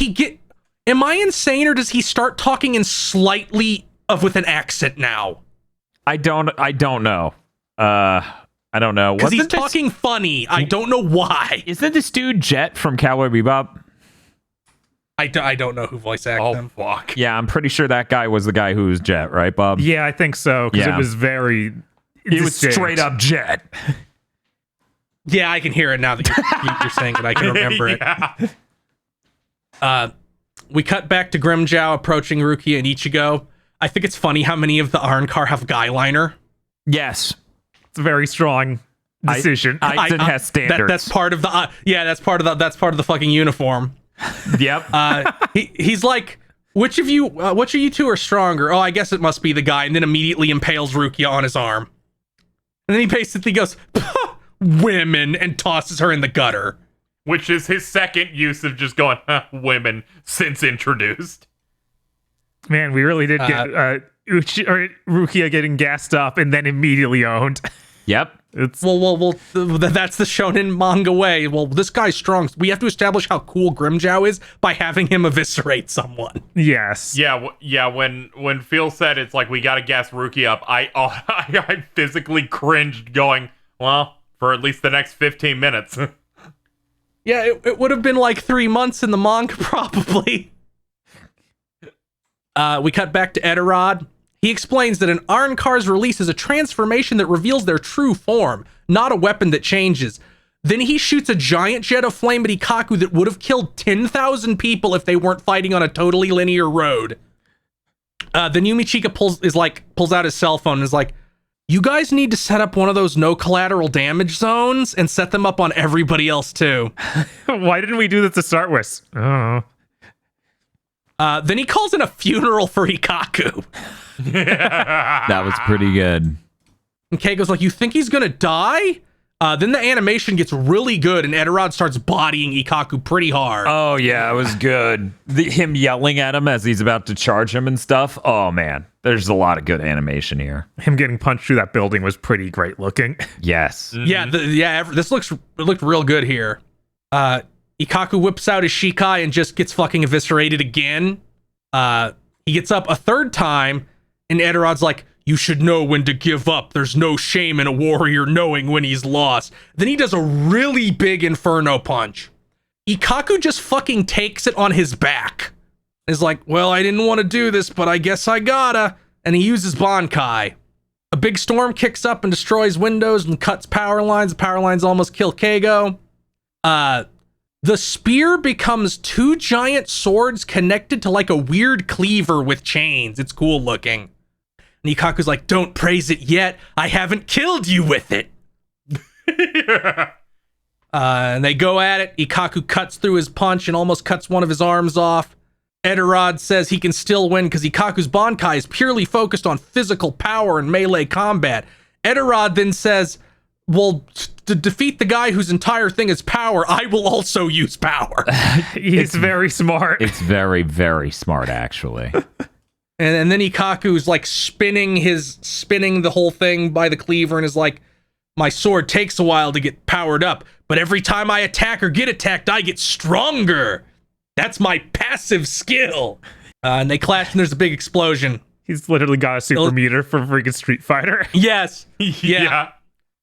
am I insane, or does he start talking in slightly with an accent now? I don't know. I don't know. Because he's talking funny. I don't know why. Isn't this dude Jet from Cowboy Bebop? I don't know who voice acted him. Oh, fuck. Yeah, I'm pretty sure that guy was the guy who was Jet, right, Bob? Yeah, I think so, because it was very... He was straight up Jet. Yeah, I can hear it now that you're saying it. I can remember it. We cut back to Grimmjow approaching Rukia and Ichigo. I think it's funny how many of the Arrancar have guy liner. Yes. It's a very strong decision. Aizen has standards. That's part of the that's part of the fucking uniform. Yep. He's like, which of you two are stronger? Oh, I guess it must be the guy, and then immediately impales Rukia on his arm. And then he basically goes, women, and tosses her in the gutter. Which is his second use of just going, women, since introduced. Man, we really did get Rukia getting gassed up and then immediately owned. Yep. That's the shonen manga way. Well, this guy's strong. We have to establish how cool Grimmjow is by having him eviscerate someone. Yes. Yeah. When Phil said it's like we gotta gas Rukia up, I physically cringed, going, well, for at least the next 15 minutes. Yeah, it would have been like 3 months in the manga, probably. We cut back to Edorod. He explains that an Arrancar's release is a transformation that reveals their true form, not a weapon that changes. Then he shoots a giant jet of flame at Ikaku that would have killed 10,000 people if they weren't fighting on a totally linear road. Then Yumichika pulls out his cell phone and is like, you guys need to set up one of those no collateral damage zones and set them up on everybody else too. Why didn't we do this to start with? Oh. Then he calls in a funeral for Ikaku. That was pretty good. And Keiko's like, you think he's gonna die? Then the animation gets really good and Eterod starts bodying Ikaku pretty hard. Oh, yeah, it was good. Him yelling at him as he's about to charge him and stuff. Oh, man. There's a lot of good animation here. Him getting punched through that building was pretty great looking. Yes. This looked real good here. Ikaku whips out his Shikai and just gets fucking eviscerated again. He gets up a third time and Eterod's like, you should know when to give up. There's no shame in a warrior knowing when he's lost. Then he does a really big Inferno punch. Ikaku just fucking takes it on his back. Is like, well, I didn't want to do this, but I guess I gotta. And he uses Bankai. A big storm kicks up and destroys windows and cuts power lines. The power lines almost kill Keigo. The spear becomes two giant swords connected to like a weird cleaver with chains. It's cool looking. And Ikaku's like, don't praise it yet. I haven't killed you with it. And they go at it. Ikaku cuts through his punch and almost cuts one of his arms off. Eterod says he can still win because Ikaku's Bankai is purely focused on physical power and melee combat. Eterod then says, well, to defeat the guy whose entire thing is power, I will also use power. He's very smart. It's very, very smart, actually. And then Ikaku's like spinning the whole thing by the cleaver and is like, my sword takes a while to get powered up, but every time I attack or get attacked, I get stronger. That's my passive skill. And they clash and there's a big explosion. He's literally got a super meter for freaking Street Fighter. Yes. Yeah.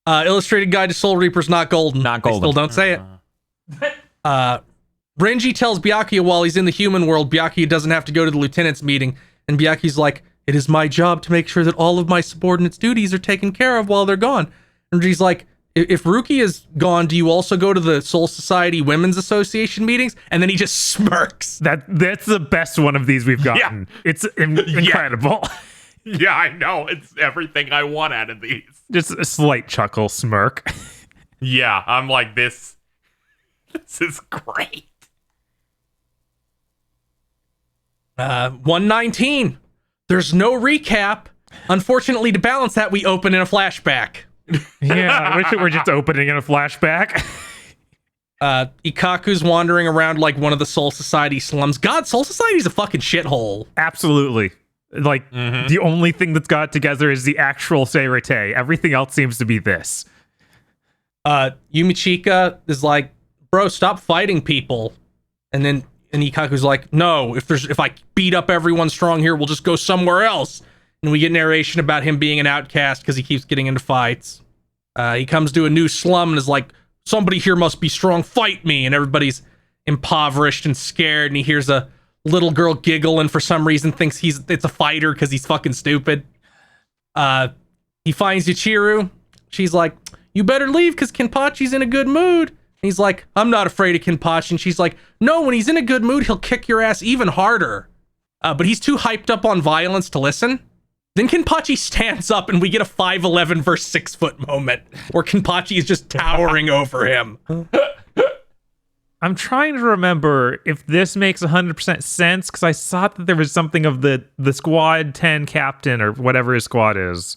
Illustrated Guide to Soul Reapers, not golden. Not golden. They still don't say it. Renji tells Byakuya while he's in the human world, Byakuya doesn't have to go to the lieutenant's meeting. And Byakuya's like, it is my job to make sure that all of my subordinates' duties are taken care of while they're gone. And Renji's like, if Ruki is gone, do you also go to the Soul Society Women's Association meetings? And then he just smirks. That's the best one of these we've gotten. Yeah. It's incredible. Yeah, I know. It's everything I want out of these. Just a slight chuckle smirk. Yeah, I'm like, this is great. 119. There's no recap. Unfortunately, to balance that, we open in a flashback. Yeah, I wish it were just opening in a flashback. Ikaku's wandering around like one of the Soul Society slums. God, Soul Society's a fucking shithole. Absolutely. Like, the only thing that's got it together is the actual Seirete. Everything else seems to be this. Yumichika is like, bro, stop fighting people. And Ikaku's like, no, if I beat up everyone strong here, we'll just go somewhere else. And we get narration about him being an outcast because he keeps getting into fights. He comes to a new slum and is like, somebody here must be strong, fight me. And everybody's impoverished and scared. And he hears a little girl giggle and for some reason thinks it's a fighter because he's fucking stupid. He finds Yachiru. She's like, you better leave because Kenpachi's in a good mood. And he's like, I'm not afraid of Kenpachi. And she's like, no, when he's in a good mood, he'll kick your ass even harder. But he's too hyped up on violence to listen. Then Kenpachi stands up and we get a 5'11" versus 6 foot moment where Kenpachi is just towering over him. I'm trying to remember if this makes 100% sense because I thought that there was something of the squad 10 captain or whatever his squad is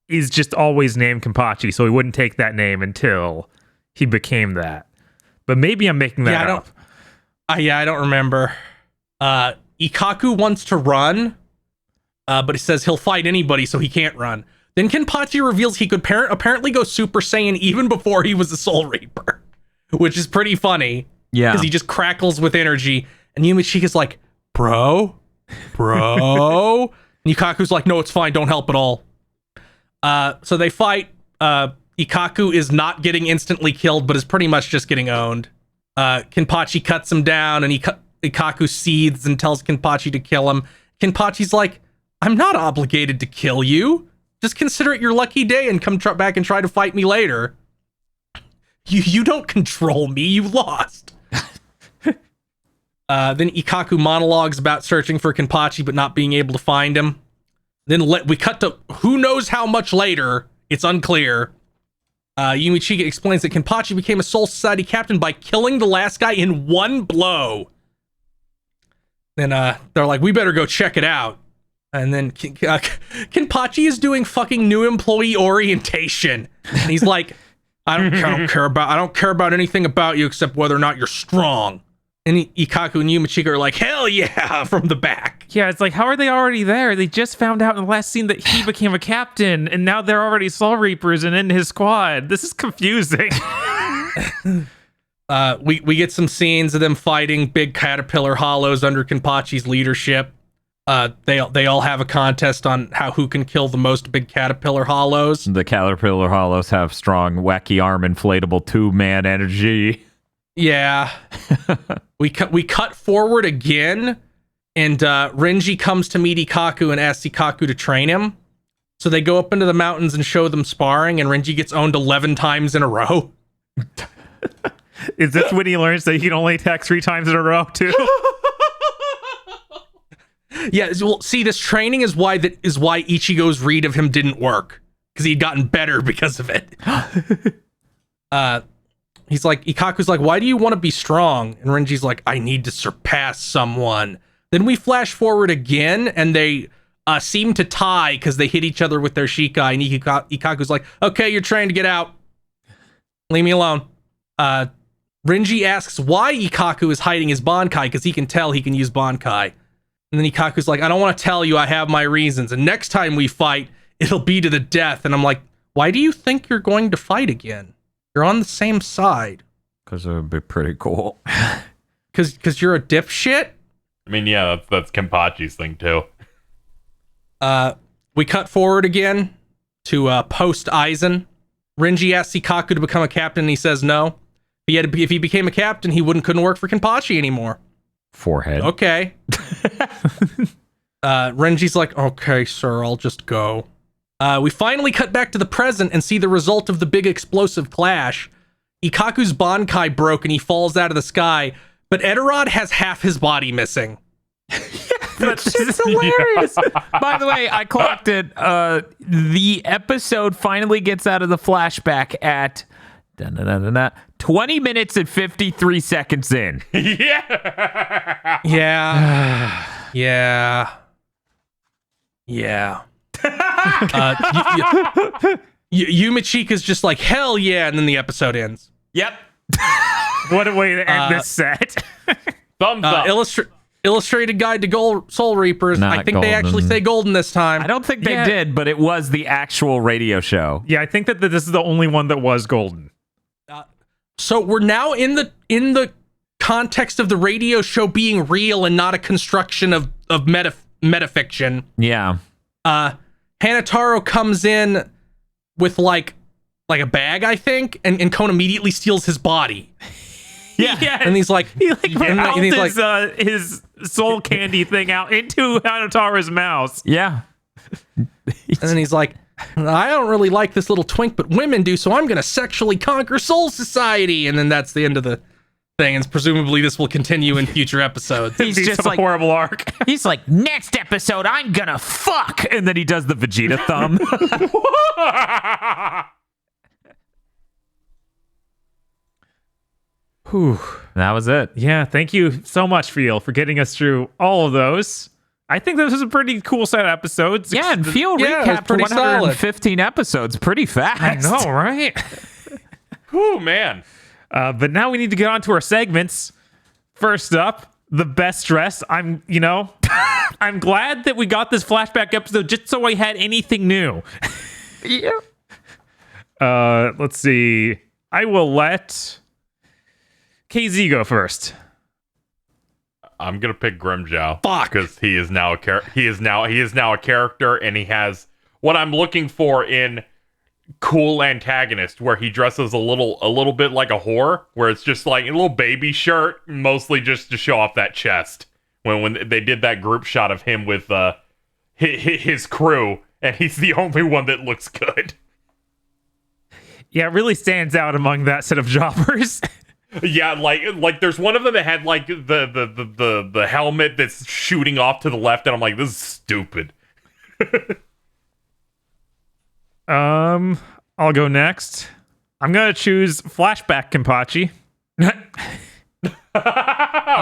just always named Kenpachi, so he wouldn't take that name until he became that. But maybe I'm making that up. I don't remember. Ikaku wants to run, but he says he'll fight anybody, so he can't run. Then Kenpachi reveals he could apparently go Super Saiyan even before he was a Soul Reaper, which is pretty funny. Yeah. Because he just crackles with energy. And Yumichika's like, bro? And Ikaku's like, no, it's fine. Don't help at all. So they fight. Ikaku is not getting instantly killed, but is pretty much just getting owned. Kenpachi cuts him down, and Ikaku seethes and tells Kenpachi to kill him. Kenpachi's like, I'm not obligated to kill you. Just consider it your lucky day and come back and try to fight me later. You don't control me. You lost. Then Ikaku monologues about searching for Kenpachi but not being able to find him. Then we cut to who knows how much later. It's unclear. Yumi Chica explains that Kenpachi became a Soul Society captain by killing the last guy in one blow. Then they're like, we better go check it out. And then Kenpachi is doing fucking new employee orientation. And he's like, I don't care about anything about you except whether or not you're strong. And Ikaku and Yumi Chica are like, hell yeah, from the back. Yeah, it's like, how are they already there? They just found out in the last scene that he became a captain, and now they're already Soul Reapers and in his squad. This is confusing. We get some scenes of them fighting big caterpillar hollows under Kenpachi's leadership. They all have a contest on who can kill the most big caterpillar hollows. The caterpillar hollows have strong, wacky arm, inflatable two-man energy. Yeah. we cut forward again, and Renji comes to meet Ikaku and asks Ikaku to train him. So they go up into the mountains and show them sparring, and Renji gets owned 11 times in a row. Is this when he learns that he can only attack 3 times in a row, too? Yeah, well, see, this training is why Ichigo's read of him didn't work, because he'd gotten better because of it. He's like, Ikaku's like, why do you want to be strong? And Renji's like, I need to surpass someone. Then we flash forward again, and they seem to tie because they hit each other with their Shikai, and Ikaku's like, okay, you're trained to get out. Leave me alone. Renji asks why Ikaku is hiding his Bankai, because he can tell he can use Bankai. And then Ikaku's like, I don't want to tell you, I have my reasons. And next time we fight, it'll be to the death. And I'm like, why do you think you're going to fight again? You're on the same side. Because it would be pretty cool. Because you're a dipshit? I mean, yeah, that's Kenpachi's thing, too. We cut forward again to post Aizen. Renji asks Ikaku to become a captain, and he says no. If he became a captain, he couldn't work for Kenpachi anymore. Forehead. Okay. Renji's like, okay, sir, I'll just go. We finally cut back to the present and see the result of the big explosive clash. Ikaku's Bankai broke and he falls out of the sky, but Eterod has half his body missing. That's hilarious. By the way, I clocked it. The episode finally gets out of the flashback at 20 minutes and 53 seconds in. Yeah. Yeah. Yumi Chica's just like, hell yeah, and then the episode ends. Yep. What a way to end this set. Thumbs up. Illustrated Guide to Soul Reapers. Not I think they actually say golden this time. I don't think they did, but it was the actual radio show. Yeah, I think that this is the only one that was golden. So we're now in the context of the radio show being real and not a construction of metafiction. Yeah. Hanataro comes in with like a bag, I think, and Kon immediately steals his body. Yeah. And he's like, his soul candy thing out into Hanataro's mouth. Yeah. and then he's like, I don't really like this little twink, but women do, so I'm gonna sexually conquer Soul Society. And then that's the end of the thing, and presumably this will continue in future episodes. He's just like a horrible arc. He's like, next episode, I'm gonna fuck, and then he does the Vegeta thumb. Whew. That was it. Yeah, thank you so much, Feel, for getting us through all of those. I think this was a pretty cool set of episodes. Yeah, and Feel Yeah, it was recapped pretty 115 episodes pretty fast. I know, right? Whew, man. But now we need to get on to our segments. First up, the best dress. I'm glad that we got this flashback episode just so I had anything new. Yeah. Let's see. I will let KZ go first. I'm gonna pick Grimjow. Fuck, because he is now a character, and he has what I'm looking for in cool antagonist, where he dresses a little bit like a whore, where it's just like a little baby shirt, mostly just to show off that chest. When they did that group shot of him with his crew, and he's the only one that looks good. Yeah, it really stands out among that set of jobbers. Yeah, like there's one of them that had like the helmet that's shooting off to the left, and I'm like, this is stupid. I'll go next. I'm gonna choose Flashback Kenpachi.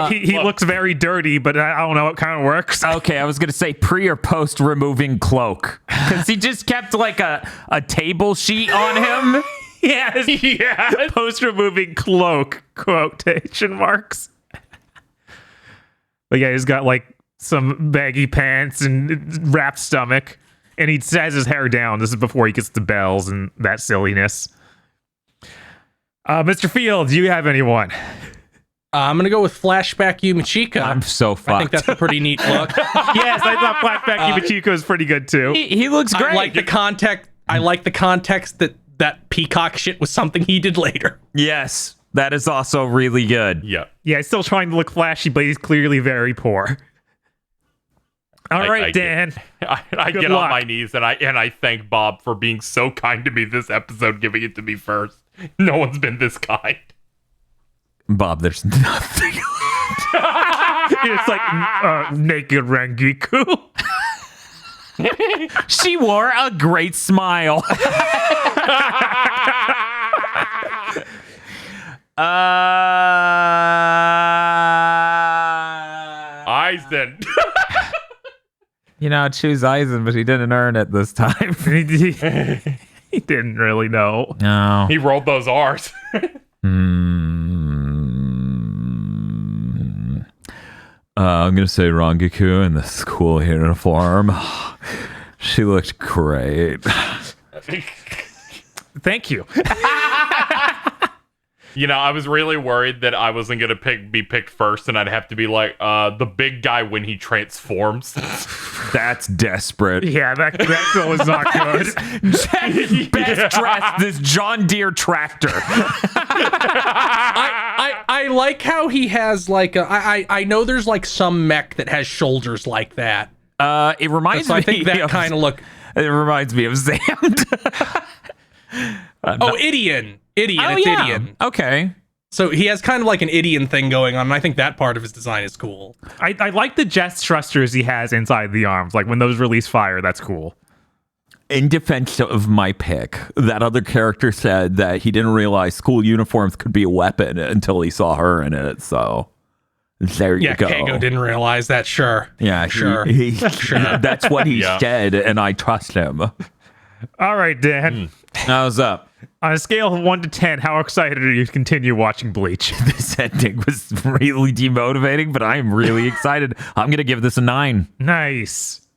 He looks very dirty, but I don't know, it kind of works. Okay, I was gonna say pre or post removing cloak, because he just kept like a table sheet on him. Yes. Yeah. Post removing cloak, quotation marks. But yeah, he's got like some baggy pants and wrapped stomach, and he has his hair down. This is before he gets the bells and that silliness. Mr. Field, do you have anyone? I'm gonna go with Flashback Yumachika. I'm so fucked. I think that's a pretty neat look. Yes, I thought Flashback Yumachika was pretty good too. He looks great. I like the context that peacock shit was something he did later. Yes, that is also really good. Yeah. Yeah, he's still trying to look flashy, but he's clearly very poor. All right, Dan. I get luck. on my knees and I thank Bob for being so kind to me this episode, giving it to me first. No one's been this kind. Bob, there's nothing. It's like naked Rangiku. She wore a great smile. Eisen. Choose Eisen, but he didn't earn it this time. He didn't really know. No. He rolled those R's. I'm gonna say Rangiku in this cool uniform. She looked great. Thank you. I was really worried that I wasn't gonna be picked first, and I'd have to be like the big guy when he transforms. That's desperate. Yeah, that was not good. Best dressed, this John Deere tractor. I like how he has like I know there's like some mech that has shoulders like that. It reminds So me. I think that kind of look. It reminds me of Zammed. Idion. It's Idion. Okay. So he has kind of like an Idion thing going on, and I think that part of his design is cool. I like the Jess thrusters he has inside the arms. Like when those release fire, that's cool. In defense of my pick, that other character said that he didn't realize school uniforms could be a weapon until he saw her in it. So there you go. Kago didn't realize that. Sure. Yeah, Sure. Sure. That's what he said, and I trust him. All right, Dan. How's up? On a scale of 1 to 10, how excited are you to continue watching Bleach? This ending was really demotivating, but I'm really excited. I'm going to give this a 9. Nice.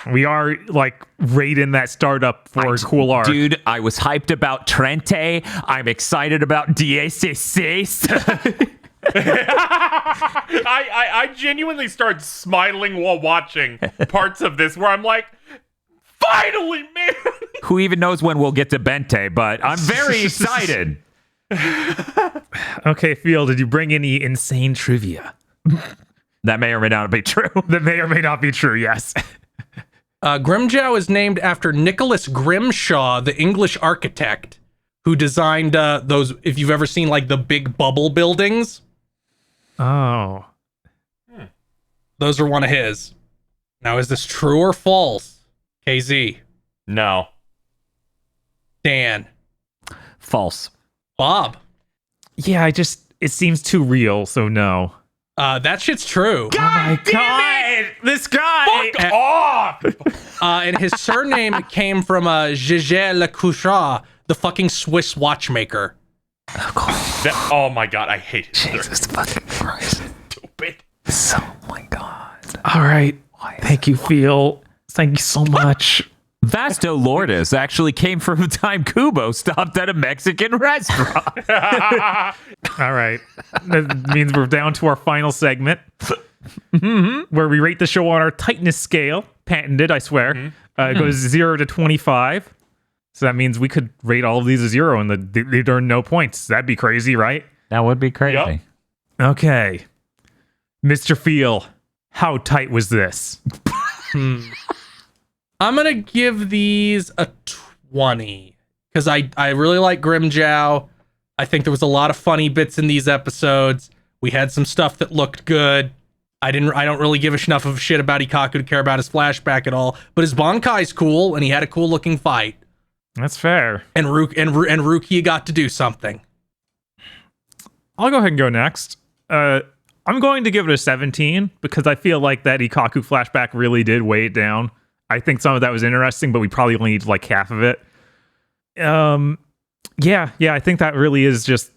We are like right in that startup for a cool arc. Dude, I was hyped about Trente. I'm excited about DSC. I genuinely started smiling while watching parts of this where I'm like, finally, man. Who even knows when we'll get to Bente, but I'm very excited. Okay, Field, did you bring any insane trivia? That may or may not be true. That may or may not be true, yes. Grimjow is named after Nicholas Grimshaw, the English architect who designed those, if you've ever seen like the big bubble buildings. Oh. Those are one of his. Now, is this true or false? KZ. No. Dan. False. Bob. Yeah, it seems too real, so no. That shit's true. God, this guy! Fuck off! And his surname came from Gégé Le Couchard, the fucking Swiss watchmaker. Oh my god, I hate it. Jesus fucking Christ. Stupid. Oh my god. All right. Thank you, Phil. Thank you so much. Vasto Lourdes actually came from the time Kubo stopped at a Mexican restaurant. All right. That means we're down to our final segment where we rate the show on our tightness scale. Patented, I swear. It goes 0 to 25. So that means we could rate all of these a 0 and they'd earn no points. That'd be crazy, right? That would be crazy. Yep. Okay. Mr. Feel, how tight was this? I'm going to give these a 20. because I really like Grimjow. I think there was a lot of funny bits in these episodes. We had some stuff that looked good. I don't really give enough of a shit about Ikaku to care about his flashback at all. But his Bankai's cool, and he had a cool looking fight. That's fair. And Rukia got to do something. I'll go ahead and go next. I'm going to give it a 17 because I feel like that Ikaku flashback really did weigh it down. I think some of that was interesting, but we probably only need like half of it. Yeah, I think that really is just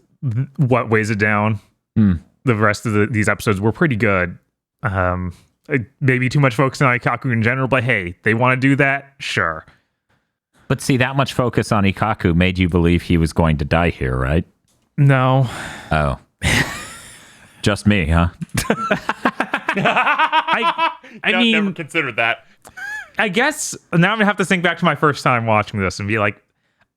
what weighs it down. The rest of these episodes were pretty good. Maybe too much focus on Ikaku in general, but hey, they want to do that? Sure. But see, that much focus on Ikaku made you believe he was going to die here, right? No. Oh. Just me, huh? I mean, never considered that. I guess now I'm gonna have to think back to my first time watching this and be like,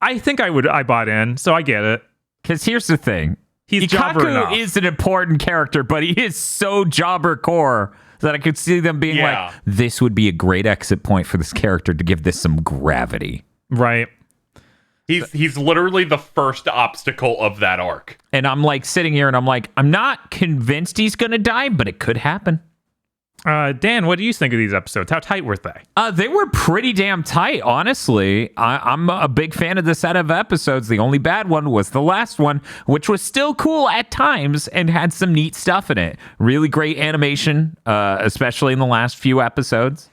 I think I bought in, so I get it. Because here's the thing. He's jobber enough. Ikaku is an important character, but he is so jobber core that I could see them being like, this would be a great exit point for this character to give this some gravity. Right. He's literally the first obstacle of that arc. And I'm like sitting here and I'm like, I'm not convinced he's going to die, but it could happen. Dan, what do you think of these episodes? How tight were they? They were pretty damn tight, honestly. I'm a big fan of the set of episodes. The only bad one was the last one, which was still cool at times and had some neat stuff in it. Really great animation, especially in the last few episodes.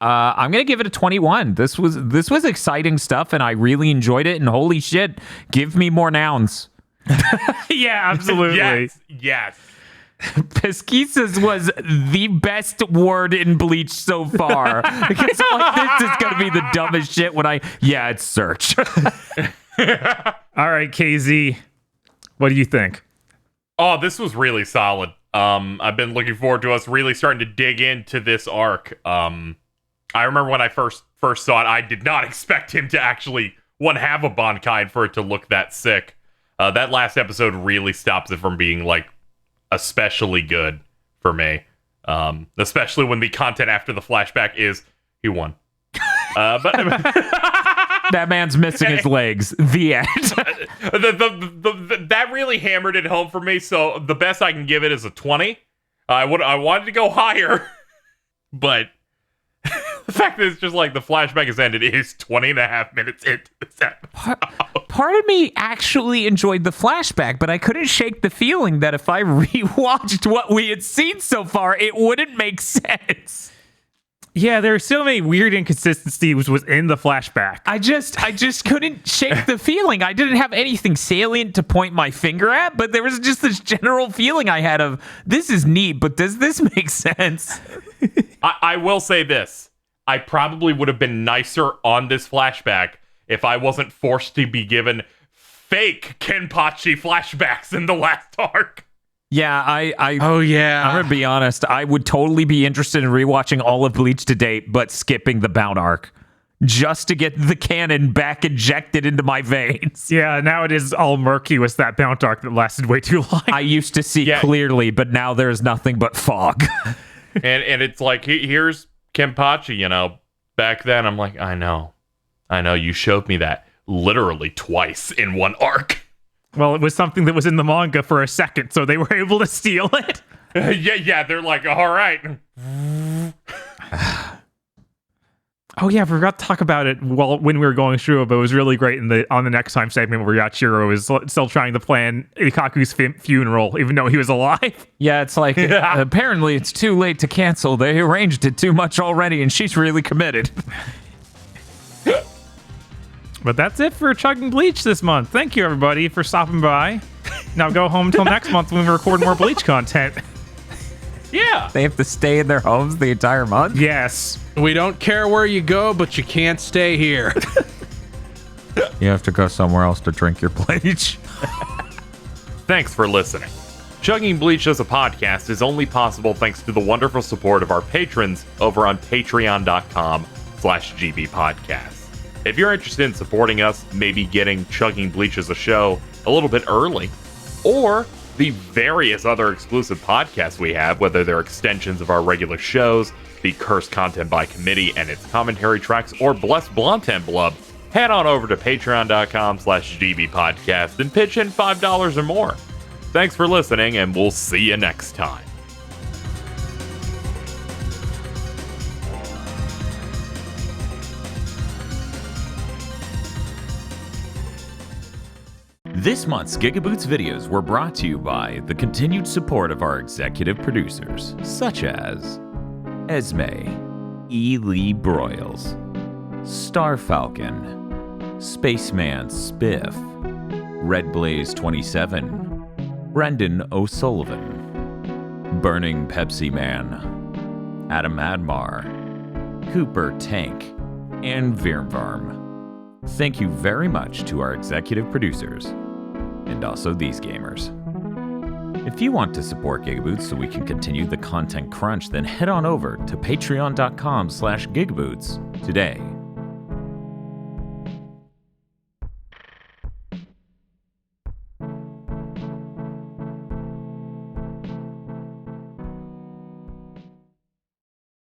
I'm gonna give it a 21. This was exciting stuff, and I really enjoyed it. And holy shit, give me more nouns. Yeah, absolutely. Yes. Pesquisas was the best word in Bleach so far. Because I'm like, this is gonna be the dumbest shit when it's search. All right, KZ, what do you think? Oh, this was really solid. I've been looking forward to us really starting to dig into this arc. I remember when I first saw it, I did not expect him to actually have a Bankai and for it to look that sick. That last episode really stops it from being like especially good for me. Especially when the content after the flashback is he won. But that man's missing his legs. The end. That really hammered it home for me. So the best I can give it is a 20. I wanted to go higher, but the fact that it's just like the flashback has ended is 20 and a half minutes into this episode. Part of me actually enjoyed the flashback, but I couldn't shake the feeling that if I rewatched what we had seen so far, it wouldn't make sense. Yeah, there are so many weird inconsistencies within the flashback. I just couldn't shake the feeling. I didn't have anything salient to point my finger at, but there was just this general feeling I had of, this is neat, but does this make sense? I will say this. I probably would have been nicer on this flashback if I wasn't forced to be given fake Kenpachi flashbacks in the last arc. Yeah, Oh, yeah. I'm gonna be honest. I would totally be interested in rewatching all of Bleach to date, but skipping the Bound arc, just to get the canon back injected into my veins. Yeah, now it is all murky with that Bound arc that lasted way too long. I used to see clearly, but now there's nothing but fog. and it's like, here's Kenpachi, back then I'm like, I know, you showed me that literally twice in one arc. Well, it was something that was in the manga for a second, so they were able to steal it. Yeah, they're like, all right. Oh yeah, I forgot to talk about it when we were going through it, but it was really great on the next time segment where Yachiro is still trying to plan Ikaku's funeral, even though he was alive. Yeah, it's like, apparently it's too late to cancel. They arranged it too much already, and she's really committed. But that's it for Chugging Bleach this month. Thank you, everybody, for stopping by. Now go home until next month when we record more Bleach content. Yeah. They have to stay in their homes the entire month? Yes. We don't care where you go, but you can't stay here. You have to go somewhere else to drink your Bleach. Thanks for listening. Chugging Bleach as a podcast is only possible thanks to the wonderful support of our patrons over on patreon.com/gbpodcast. If you're interested in supporting us, maybe getting Chugging Bleach as a show a little bit early, or the various other exclusive podcasts we have, whether they're extensions of our regular shows, the Cursed Content by Committee and its commentary tracks, or Bless Blunt and Blub, head on over to patreon.com/gbpodcast and pitch in $5 or more. Thanks for listening, and we'll see you next time. This month's GigaBoots videos were brought to you by the continued support of our executive producers, such as Esme, E. Lee Broyles, Star Falcon, Spaceman Spiff, Red Blaze 27, Brendan O'Sullivan, Burning Pepsi Man, Adam Admar, Cooper Tank, and Virmvarm. Thank you very much to our executive producers, and also these gamers. If you want to support GigaBoots so we can continue the content crunch, then head on over to patreon.com/GigaBoots today.